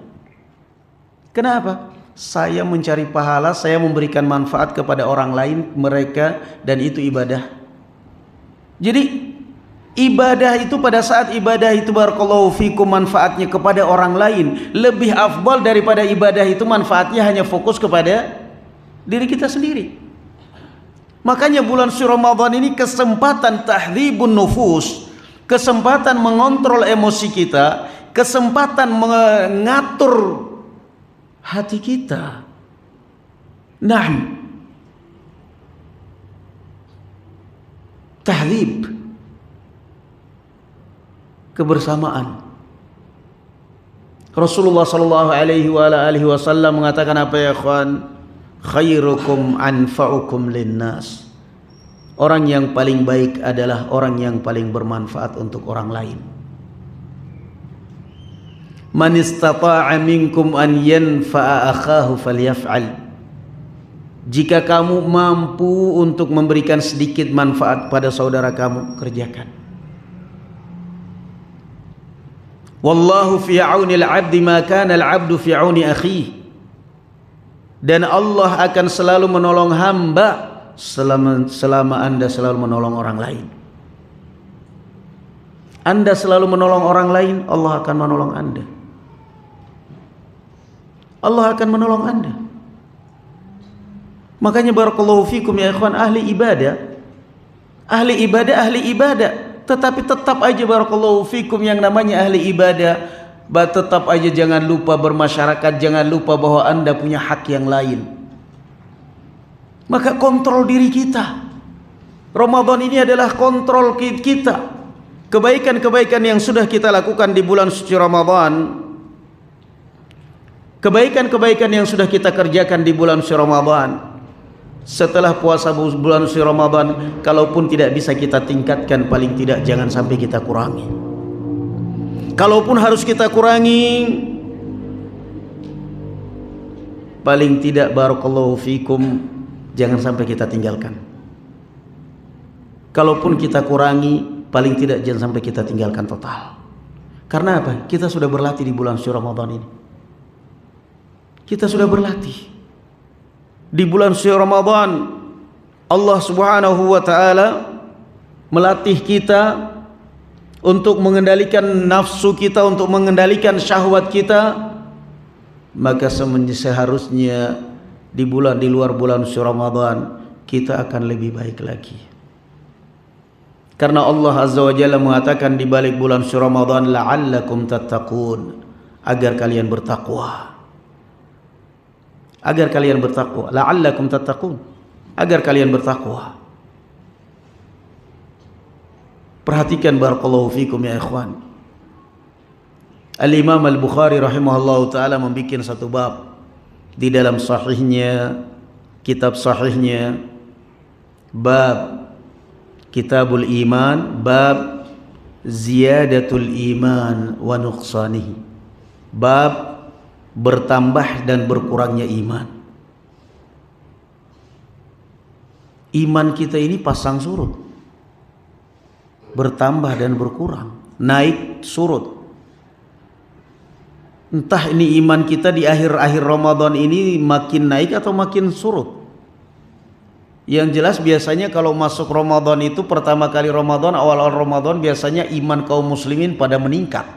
Kenapa? Saya mencari pahala, saya memberikan manfaat kepada orang lain, mereka, dan itu ibadah. Jadi ibadah itu pada saat ibadah itu barakallahu fikum manfaatnya kepada orang lain lebih afdal daripada ibadah itu manfaatnya hanya fokus kepada diri kita sendiri. Makanya bulan suci Ramadan ini kesempatan tahdhibun nufus, kesempatan mengontrol emosi kita, kesempatan mengatur hati kita. Tahdhib, kebersamaan. Rasulullah sallallahu alaihi wasallam mengatakan apa ya ikhwan? Khairukum anfa'ukum linnas. Orang yang paling baik adalah orang yang paling bermanfaat untuk orang lain. Man istata'a minkum an yanfa'a akhahu falyaf'al. Jika kamu mampu untuk memberikan sedikit manfaat pada saudara kamu, kerjakan. Wallahu fi 'aunil 'abdi ma kana al-'abdu fi 'auni akhihi. Dan Allah akan selalu menolong hamba selama Anda selalu menolong orang lain. Anda selalu menolong orang lain, Allah akan menolong Anda. Allah akan menolong Anda. Makanya barakallahu fikum ya ikhwan, ahli ibadah, tetapi tetap aja barakallahu fikum yang namanya ahli ibadah, tetap aja jangan lupa bermasyarakat, jangan lupa bahwa Anda punya hak yang lain. Maka kontrol diri kita. Ramadan ini adalah kontrol kita. Kebaikan-kebaikan yang sudah kita lakukan di bulan suci Ramadan, kebaikan-kebaikan yang sudah kita kerjakan di bulan suci Ramadan, setelah puasa bulan suci Ramadan, kalaupun tidak bisa kita tingkatkan, paling tidak jangan sampai kita kurangi. Kalaupun harus kita kurangi, paling tidak barakallahu fikum jangan sampai kita tinggalkan. Kalaupun kita kurangi, paling tidak jangan sampai kita tinggalkan total. Karena apa? Kita sudah berlatih di bulan suci Ramadan ini. Kita sudah berlatih di bulan suci Ramadan. Allah Subhanahu wa taala melatih kita untuk mengendalikan nafsu kita, untuk mengendalikan syahwat kita. Maka seharusnya di luar bulan suci Ramadan kita akan lebih baik lagi. Karena Allah Azza wa Jalla mengatakan di balik bulan suci Ramadan, la'allakum tattaqun, agar kalian bertakwa. Agar kalian bertakwa. La'allakum tattaqun, agar kalian bertakwa. Perhatikan barakallahu fikum ya ikhwan. Al-Imam Al-Bukhari rahimahullahu ta'ala membuat satu bab di dalam sahihnya, kitab sahihnya, bab Kitabul Iman, bab Ziyadatul Iman wa Nuqsanihi, bab bertambah dan berkurangnya iman. Iman kita ini pasang surut, bertambah dan berkurang, naik surut. Entah ini iman kita di akhir-akhir Ramadan ini makin naik atau makin surut. Yang jelas biasanya kalau masuk Ramadan itu, pertama kali Ramadan, awal-awal Ramadan, biasanya iman kaum muslimin pada meningkat.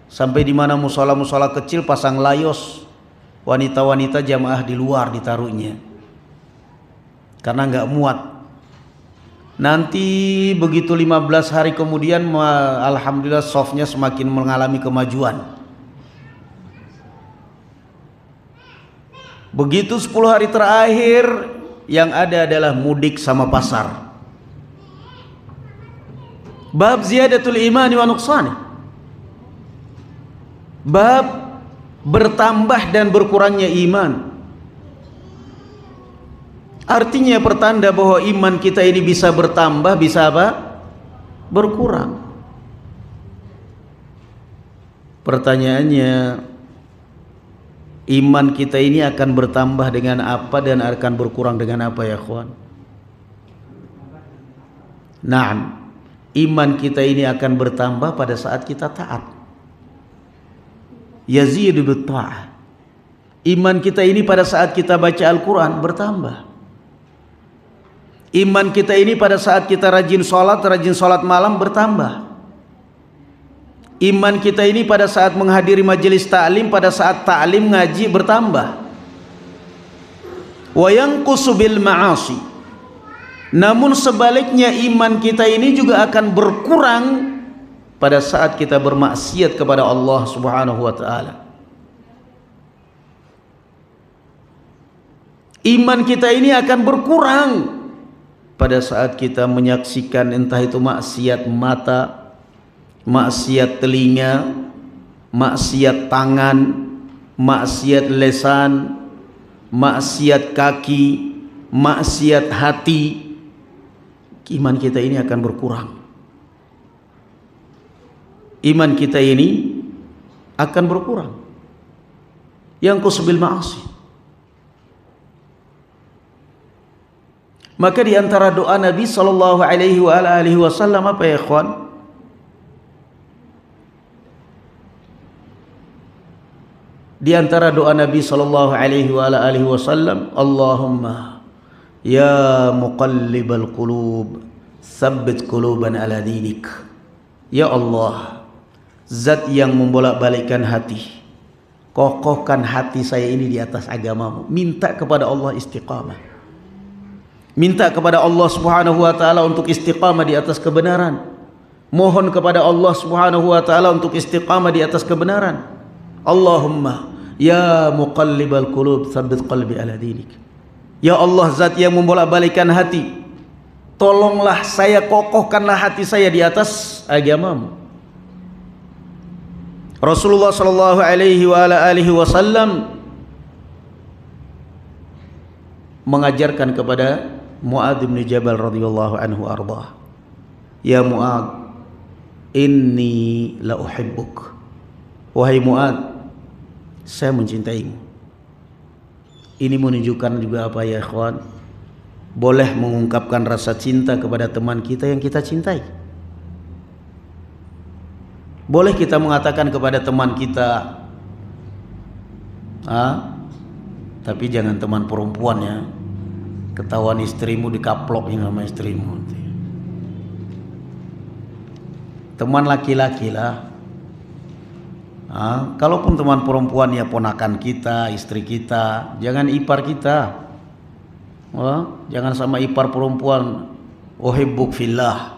Sampai di mana musola-musola kecil pasang layos, wanita-wanita jamaah di luar ditaruhnya. Karena nggak muat. Nanti begitu 15 hari kemudian, alhamdulillah softnya semakin mengalami kemajuan. Begitu 10 hari terakhir, yang ada adalah mudik sama pasar. Bab ziyadatul imani wa nuqsani. Bab bertambah dan berkurangnya iman. Artinya pertanda bahwa iman kita ini bisa bertambah, bisa apa? Berkurang. Pertanyaannya, iman kita ini akan bertambah dengan apa dan akan berkurang dengan apa ya kawan? Naam, iman kita ini akan bertambah pada saat kita taat. Yazidu bit ta'ah. Iman kita ini pada saat kita baca Al-Quran bertambah. Iman kita ini pada saat kita rajin sholat malam bertambah. Iman kita ini pada saat menghadiri majelis ta'lim, pada saat ta'lim ngaji bertambah. Wa yanqusu bil ma'asi. Namun sebaliknya iman kita ini juga akan berkurang pada saat kita bermaksiat kepada Allah Subhanahu wa taala. Iman kita ini akan berkurang pada saat kita menyaksikan entah itu maksiat mata, maksiat telinga, maksiat tangan, maksiat lesan, maksiat kaki, maksiat hati. Iman kita ini akan berkurang. Iman kita ini akan berkurang. Yang kusbil ma'asi. Maka di antara doa Nabi sallallahu alaihi wasallam apa ya ikhwan? Di antara doa Nabi sallallahu alaihi wasallam, Allahumma ya muqallibal qulub, tsabbit qulubana ala dinik. Ya Allah, zat yang membolak-balikkan hati, kokohkan hati saya ini di atas agamamu. Minta kepada Allah istiqamah. Minta kepada Allah Subhanahu wa taala untuk istiqamah di atas kebenaran. Mohon kepada Allah Subhanahu wa taala untuk istiqamah di atas kebenaran. Allahumma ya muqallibal qulub tsabbit qalbi ala dinik. Ya Allah, zat yang membolak-balikkan hati, tolonglah saya, kokohkanlah hati saya di atas agamamu. Rasulullah sallallahu alaihi wasallam mengajarkan kepada Mu'adz bin Jabal radhiyallahu anhu ardah, ya Mu'adz, inni la uhibbuk. Wahai Mu'adz, saya mencintaimu. Ini menunjukkan juga apa ya ikhwan? Boleh mengungkapkan rasa cinta kepada teman kita yang kita cintai. Boleh kita mengatakan kepada teman kita, tapi jangan teman perempuan ya, ketahuan istrimu dikaplokin sama istrimu. Teman laki-laki lah. Kalaupun teman perempuan ya ponakan kita, istri kita, jangan ipar kita. Jangan sama ipar perempuan, uhibbuk fillah,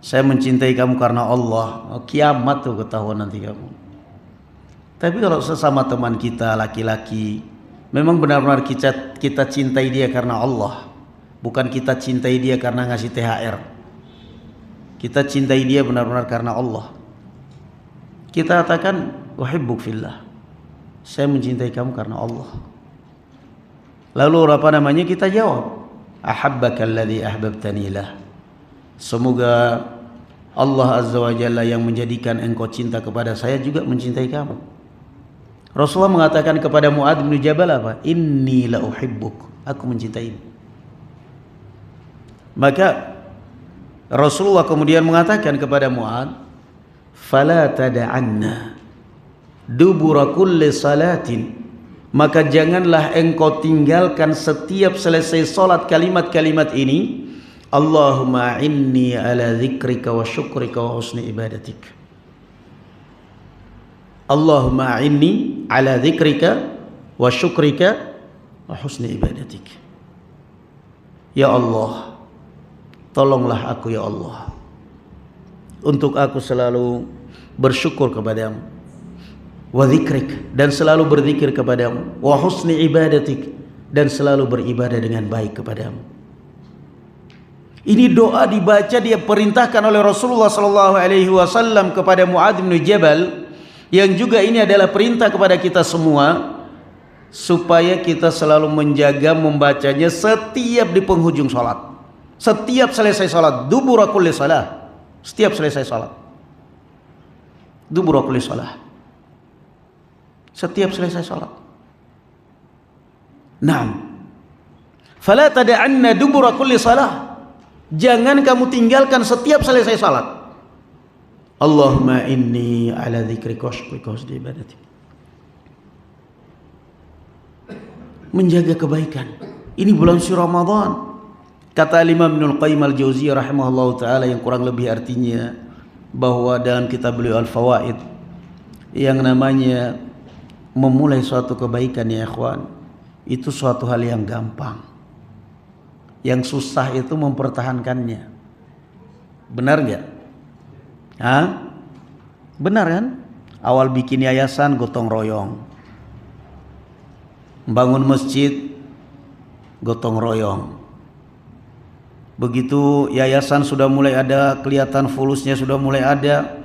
saya mencintai kamu karena Allah. Kiamat tuh ketahuan nanti kamu. Tapi kalau sesama teman kita laki-laki, memang benar-benar kita cintai dia karena Allah, bukan kita cintai dia karena ngasih THR. Kita cintai dia benar-benar karena Allah. Kita katakan uhibbuk fillah, saya mencintai kamu karena Allah. Lalu apa namanya, kita jawab ahabbaka alladhi ahbabtani lah. Semoga Allah Azza wa Jalla yang menjadikan engkau cinta kepada saya juga mencintai kamu. Rasulullah mengatakan kepada Mu'adz bin Jabal apa? Inni la uhibbuk, aku mencintaimu. Maka Rasulullah kemudian mengatakan kepada Mu'adz, fala tada'anna dubura kulli salatin, maka janganlah engkau tinggalkan setiap selesai salat kalimat-kalimat ini, Allahumma inni ala dzikrika wa syukrika wa husni ibadatik. Allahumma inni ala dzikrika wa syukrika wa husni ibadatik. Ya Allah, tolonglah aku ya Allah, untuk aku selalu bersyukur kepadamu, wa dzikrik, dan selalu berzikir kepadamu, wa husni ibadatik, dan selalu beribadah dengan baik kepadamu. Ini doa dibaca, dia perintahkan oleh Rasulullah SAW kepada Muadz bin Jabal, yang juga ini adalah perintah kepada kita semua, supaya kita selalu menjaga membacanya setiap di penghujung salat, setiap selesai salat, dubura kulli salah, setiap selesai salat, dubura kulli salah, setiap selesai salat. Naam, fala tada'anna dubura kulli salah, jangan kamu tinggalkan setiap selesai salat. Allahumma inni ala dzikrika wa syukrika wa husni ibadatik. Menjaga kebaikan. Ini bulan suci Ramadan. Kata Imam Ibnul Qayyim Al-Jauziyah rahimahullahu taala, yang kurang lebih artinya bahwa dalam kitab beliau Al-Fawaid, yang namanya memulai suatu kebaikan ya ikhwan, itu suatu hal yang gampang. Yang susah itu mempertahankannya. Benar nggak? Hah? Benar kan? Awal bikin yayasan gotong royong, bangun masjid gotong royong. Begitu yayasan sudah mulai ada, kelihatan fulusnya sudah mulai ada,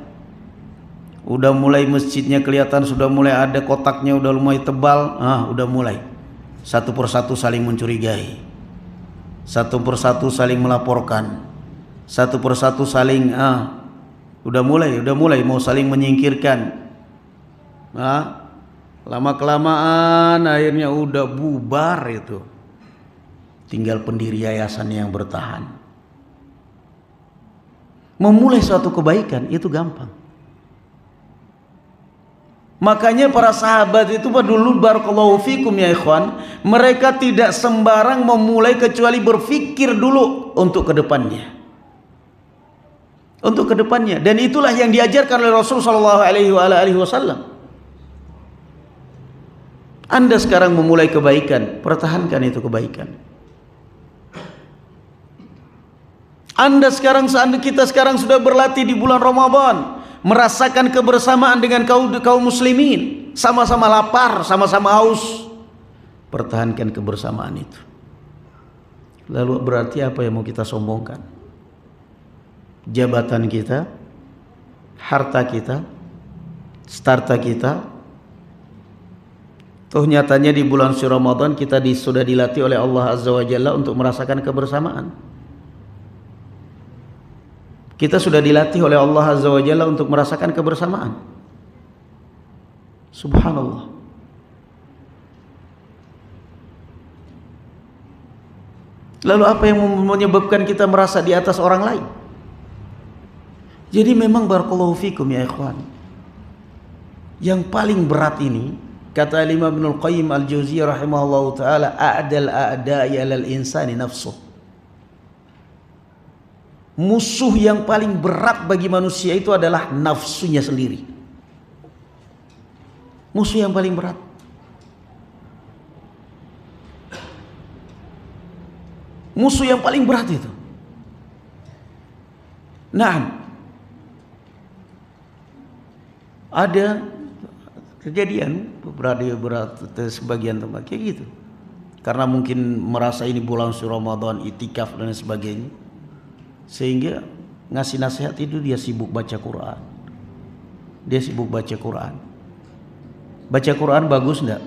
udah mulai masjidnya kelihatan sudah mulai ada, kotaknya udah lumayan tebal, udah mulai satu persatu saling mencurigai, satu persatu saling melaporkan, satu persatu saling udah mulai mau saling menyingkirkan. Lama kelamaan akhirnya udah bubar itu. Tinggal pendiri yayasan yang bertahan. Memulai suatu kebaikan itu gampang. Makanya para sahabat itu dulu, barakallahu fikum ya ikhwan, mereka tidak sembarang memulai kecuali berpikir dulu untuk kedepannya. Untuk kedepannya. Dan itulah yang diajarkan oleh Rasulullah SAW. Anda sekarang memulai kebaikan, pertahankan itu kebaikan. Kita sekarang sudah berlatih di bulan Ramadan, merasakan kebersamaan dengan kaum muslimin, sama-sama lapar, sama-sama haus. Pertahankan kebersamaan itu. Lalu berarti apa yang mau kita sombongkan? Jabatan kita, harta kita, starta kita. Toh nyatanya di bulan suci Ramadan kita sudah dilatih oleh Allah Azza wa Jalla untuk merasakan kebersamaan. Kita sudah dilatih oleh Allah Azza wa Jalla untuk merasakan kebersamaan. Subhanallah. Lalu apa yang menyebabkan kita merasa di atas orang lain? Jadi memang barakallahu fikum ya ikhwan, yang paling berat ini, kata Imam Ibnul Qayyim Al-Jauziyah rahimahullahu taala, a'dal a'da'i 'alal insani nafsuh. Musuh yang paling berat bagi manusia itu adalah nafsunya sendiri. Musuh yang paling berat. Musuh yang paling berat itu. Nah, ada kejadian berat sebagian tempat kayak gitu, karena mungkin merasa ini bulan suci Ramadan, itikaf dan sebagainya, sehingga ngasih nasihat itu dia sibuk baca Quran. Dia sibuk baca Quran. Baca Quran bagus enggak?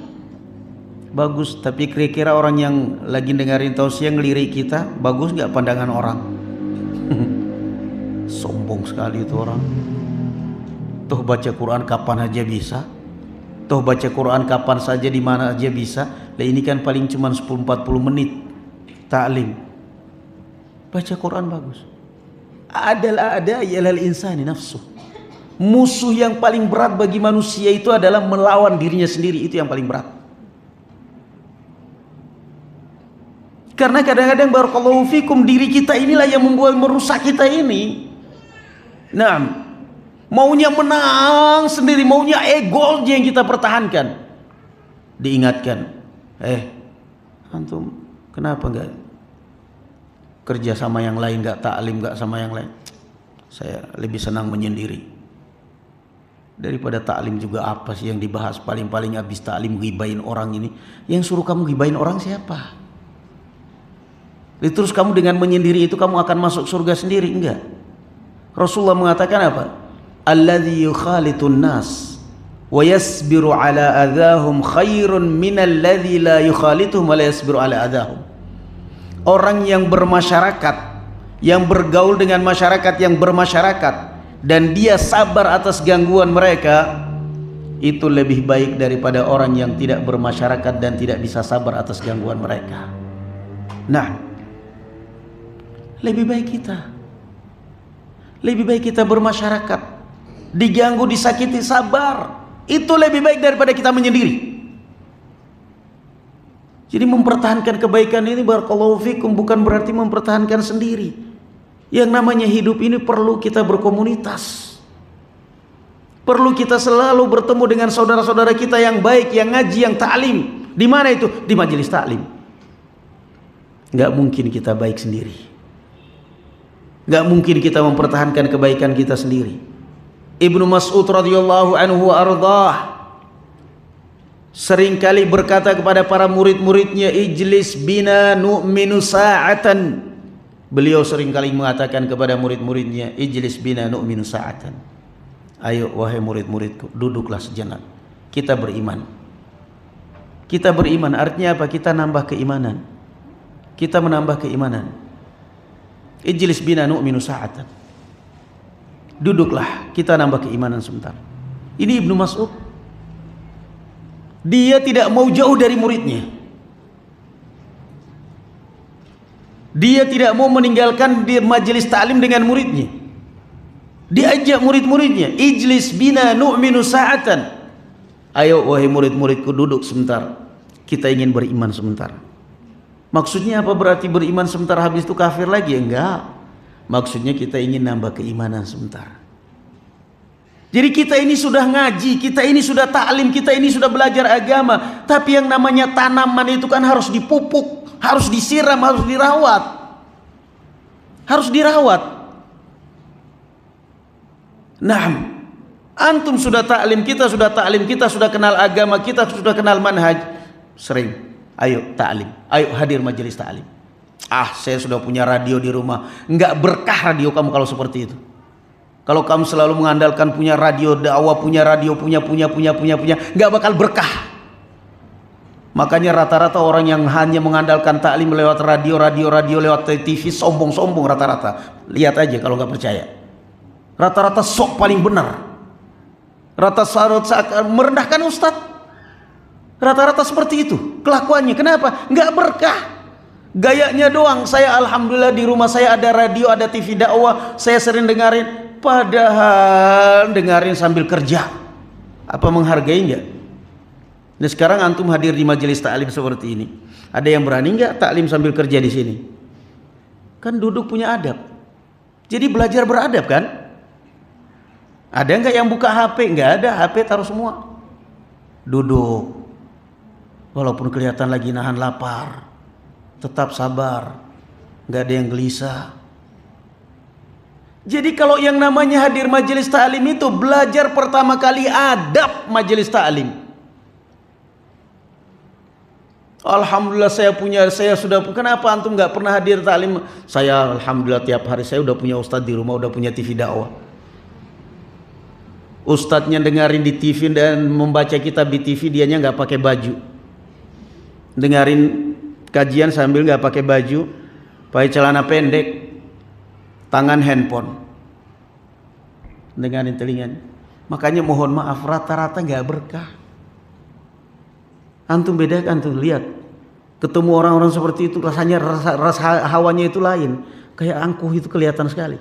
Bagus, tapi kira-kira orang yang lagi dengerin tausiah ngelirik kita, bagus enggak pandangan orang? Sombong sekali itu orang. Toh baca Quran kapan aja bisa. Toh baca Quran kapan saja di mana aja bisa. Lah ini kan paling cuma 10-40 menit taklim. Baca Quran bagus. Ada insani nafsu. Musuh yang paling berat bagi manusia itu adalah melawan dirinya sendiri, itu yang paling berat. Karena kadang-kadang barakallahu fikum, diri kita inilah yang membuat merusak kita ini. Nah, maunya menang sendiri, maunya ego yang kita pertahankan. Diingatkan, antum kenapa enggak kerja sama yang lain, enggak taklim, enggak sama yang lain? Saya lebih senang menyendiri. Daripada taklim juga apa sih yang dibahas? Paling-paling habis taklim gibain orang ini. Yang suruh kamu gibain orang siapa? Terus kamu dengan menyendiri itu kamu akan masuk surga sendiri? Enggak. Rasulullah mengatakan apa? Alladzi yukhalitun nas wa yasbiru ala adahum khairun minalladzi la yukhalituhum wa la yasbiru ala adahum. Orang yang bermasyarakat, yang bergaul dengan masyarakat yang bermasyarakat, dan dia sabar atas gangguan mereka, itu lebih baik daripada orang yang tidak bermasyarakat dan tidak bisa sabar atas gangguan mereka. Nah, lebih baik kita bermasyarakat, diganggu, disakiti, sabar. Itu lebih baik daripada kita menyendiri. Jadi mempertahankan kebaikan ini barakallahu fikum bukan berarti mempertahankan sendiri. Yang namanya hidup ini perlu kita berkomunitas. Perlu kita selalu bertemu dengan saudara-saudara kita yang baik, yang ngaji, yang ta'lim. Di mana itu? Di majelis ta'lim. Enggak mungkin kita baik sendiri. Enggak mungkin kita mempertahankan kebaikan kita sendiri. Ibnu Mas'ud radhiyallahu anhu wa ardhah seringkali berkata kepada para murid-muridnya, ijlis bina nu'minu sa'atan. Beliau seringkali mengatakan kepada murid-muridnya, ijlis bina nu'minu sa'atan. Ayo wahai murid-muridku, duduklah sejenak. Kita beriman. Kita beriman artinya apa? Kita nambah keimanan. Kita menambah keimanan. Ijlis bina nu'minu sa'atan. Duduklah, kita nambah keimanan sebentar. Ini Ibnu Mas'ud. Dia tidak mau jauh dari muridnya. Dia tidak mau meninggalkan di majelis ta'lim dengan muridnya. Diajak murid-muridnya, ijlis bina nu'minu sa'atan. Ayo wahai murid-muridku, duduk sebentar. Kita ingin beriman sebentar. Maksudnya apa berarti beriman sebentar habis itu kafir lagi? Enggak. Maksudnya kita ingin nambah keimanan sebentar. Jadi kita ini sudah ngaji, kita ini sudah ta'lim, kita ini sudah belajar agama. Tapi yang namanya tanaman itu kan harus dipupuk, harus disiram, harus dirawat. Harus dirawat. Nah, antum sudah taklim, kita sudah taklim, kita sudah kenal agama, kita sudah kenal manhaj. Sering, ayo taklim, ayo hadir majelis taklim. Saya sudah punya radio di rumah. Enggak berkah radio kamu kalau seperti itu. Kalau kamu selalu mengandalkan punya radio dakwah, punya radio, punya, enggak bakal berkah. Makanya rata-rata orang yang hanya mengandalkan taklim lewat radio lewat TV, sombong rata-rata. Lihat aja kalau nggak percaya. Rata-rata sok paling benar. Rata-rata merendahkan ustadz. Rata-rata seperti itu kelakuannya. Kenapa? Nggak berkah. Gayanya doang. Saya alhamdulillah di rumah saya ada radio, ada TV dakwah. Saya sering dengarin. Padahal dengarin sambil kerja. Apa menghargai nggak? Nah sekarang antum hadir di majelis taklim seperti ini. Ada yang berani nggak taklim sambil kerja di sini? Kan duduk punya adab. Jadi belajar beradab kan? Ada nggak yang buka HP? Nggak ada, HP taruh semua. Duduk. Walaupun kelihatan lagi nahan lapar, tetap sabar. Nggak ada yang gelisah. Jadi kalau yang namanya hadir majelis taklim itu belajar pertama kali adab majelis taklim. Alhamdulillah saya sudah, kenapa antum nggak pernah hadir taklim? Saya alhamdulillah tiap hari saya udah punya ustadz di rumah, udah punya TV dakwah. Ustadznya dengarin di TV dan membaca kitab di TV, dianya nggak pakai baju. Dengarin kajian sambil nggak pakai baju, pakai celana pendek, tangan handphone, dengarin telinganya. Makanya mohon maaf rata-rata nggak berkah. Antum bedakan tuh, lihat ketemu orang-orang seperti itu rasanya rasa hawanya itu lain, kayak angkuh itu kelihatan sekali.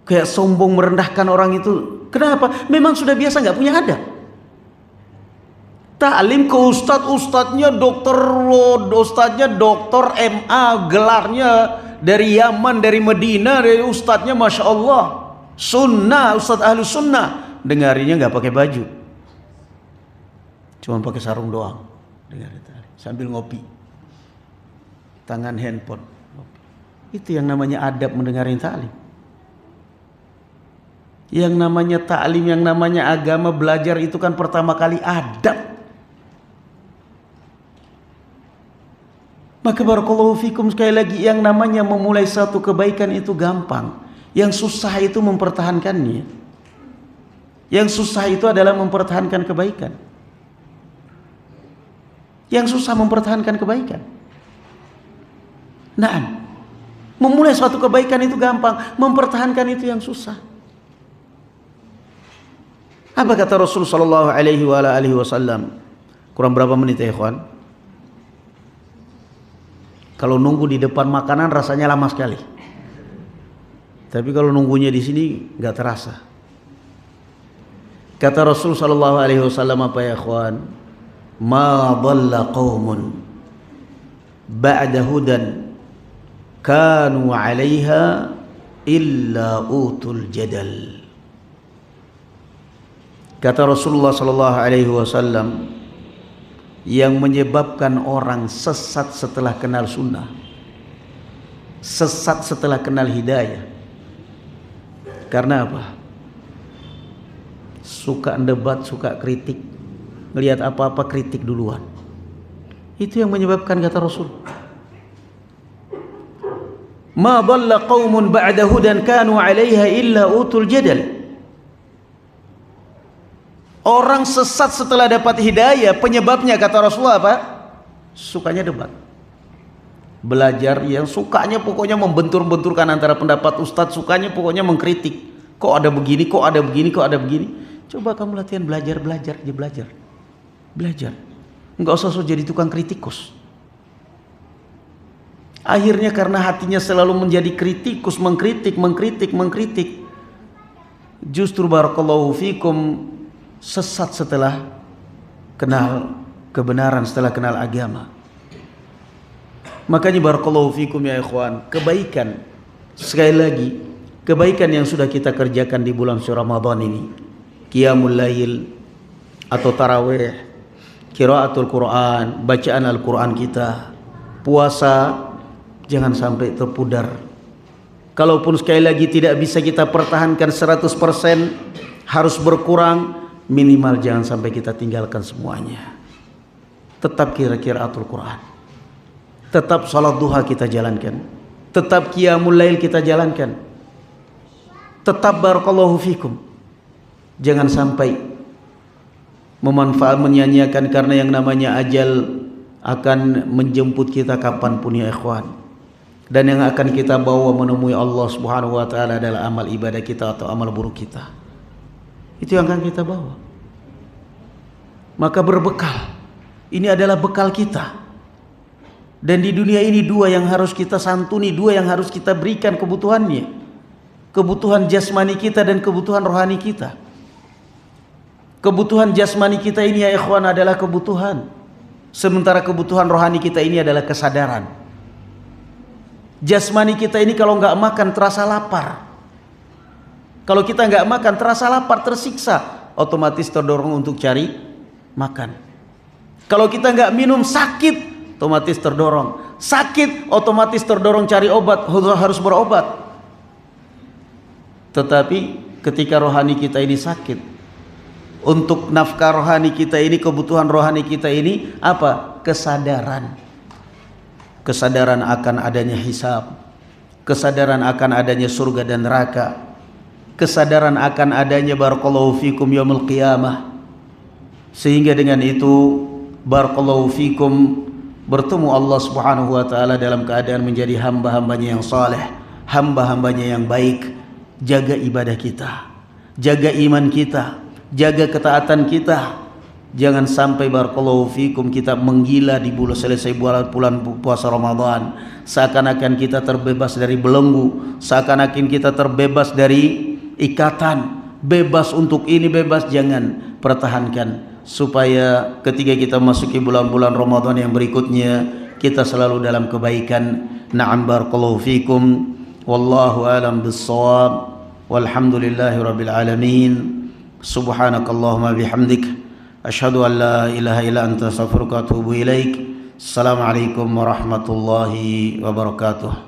kayak sombong merendahkan orang itu. Kenapa? Memang sudah biasa nggak punya adab. Ta'lim ke ustadznya dokter, ustadznya dokter MA, gelarnya dari Yaman, dari Medina, dari ustadznya Masya Allah sunnah, ustadz ahlu sunnah. Dengarinya nggak pakai baju, cuma pakai sarung doang, sambil ngopi, tangan handphone. Itu yang namanya adab mendengarin ta'lim. Yang namanya ta'lim, yang namanya agama, belajar itu kan pertama kali adab. Maka barakallahu fikum, sekali lagi, yang namanya memulai satu kebaikan itu gampang. Yang susah itu mempertahankannya. Yang susah itu adalah mempertahankan kebaikan. Yang susah mempertahankan kebaikan. Nah, memulai suatu kebaikan itu gampang, mempertahankan itu yang susah. Apa kata Rasul sallallahu alaihi wasallam? Kurang berapa menit ya ikhwan? Kalau nunggu di depan makanan rasanya lama sekali. Tapi kalau nunggunya di sini nggak terasa. Kata Rasul sallallahu alaihi wasallam apa ya ikhwan? Ma dhalla qaumun ba'da hudan kanu 'alaiha illa utul jadal. Kata Rasulullah sallallahu alaihi wasallam, yang menyebabkan orang sesat setelah kenal sunnah, sesat setelah kenal hidayah, karena apa? Suka debat, suka kritik, melihat apa-apa kritik duluan. Itu yang menyebabkan, kata Rasul. Ma dhalla qaumun ba'da hudan kanu 'alaiha illa utul jadal. Orang sesat setelah dapat hidayah, penyebabnya kata Rasulullah apa? Sukanya debat. Belajar yang sukanya pokoknya membentur-benturkan antara pendapat ustadz, sukanya pokoknya mengkritik. Kok ada begini, kok ada begini, kok ada begini. Coba kamu latihan belajar. Enggak usah jadi tukang kritikus. Akhirnya karena hatinya selalu menjadi kritikus, mengkritik. Justru barakallahu fikum, sesat setelah kenal kebenaran, setelah kenal agama. Makanya barakallahu fikum ya ikhwan, kebaikan, sekali lagi, kebaikan yang sudah kita kerjakan di bulan suci Ramadan ini, qiyamul lail atau tarawih, qiraatul Quran, bacaan Al-Quran kita, puasa, jangan sampai terpudar. Kalaupun sekali lagi tidak bisa kita pertahankan 100%, harus berkurang, minimal jangan sampai kita tinggalkan semuanya. Tetap qiraatul Quran, tetap salat duha kita jalankan, tetap qiyamul lail kita jalankan, tetap barakallahu fikum. Jangan sampai menyanyiakan, karena yang namanya ajal akan menjemput kita kapanpun ya ikhwan. Dan yang akan kita bawa menemui Allah Subhanahu wa taala adalah amal ibadah kita atau amal buruk kita. Itu yang akan kita bawa. Maka berbekal, ini adalah bekal kita. Dan di dunia ini dua yang harus kita santuni, dua yang harus kita berikan kebutuhannya. Kebutuhan jasmani kita dan kebutuhan rohani kita. Kebutuhan jasmani kita ini ya ikhwan adalah kebutuhan. Sementara kebutuhan rohani kita ini adalah kesadaran. Jasmani kita ini kalau nggak makan terasa lapar. Kalau kita nggak makan terasa lapar, tersiksa, otomatis terdorong untuk cari makan. Kalau kita nggak minum sakit, otomatis terdorong. Sakit, otomatis terdorong cari obat, harus berobat. Tetapi ketika rohani kita ini sakit, untuk nafkah rohani kita ini, kebutuhan rohani kita ini apa? Kesadaran. Kesadaran akan adanya hisab, kesadaran akan adanya surga dan neraka, kesadaran akan adanya barakallahu fikum yaumul qiyamah. Sehingga dengan itu barakallahu fikum bertemu Allah Subhanahu wa taala dalam keadaan menjadi hamba-hambanya yang saleh, hamba-hambanya yang baik. Jaga ibadah kita, jaga iman kita, jaga ketaatan kita. Jangan sampai barakallahu fikum kita menggila di bulan selesai bulan puasa Ramadan, seakan-akan kita terbebas dari belenggu, seakan-akan kita terbebas dari ikatan, bebas untuk ini, bebas. Jangan, pertahankan supaya ketika kita masuki bulan-bulan Ramadan yang berikutnya kita selalu dalam kebaikan. Na'am barakallahu fikum. Wallahu alam bissawab. Walhamdulillahi rabbil alamin. Subhanakallahumma bihamdik, asyhadu an la ilaha illa anta astaghfiruka wa atubu ilaik. Assalamualaikum warahmatullahi wabarakatuh.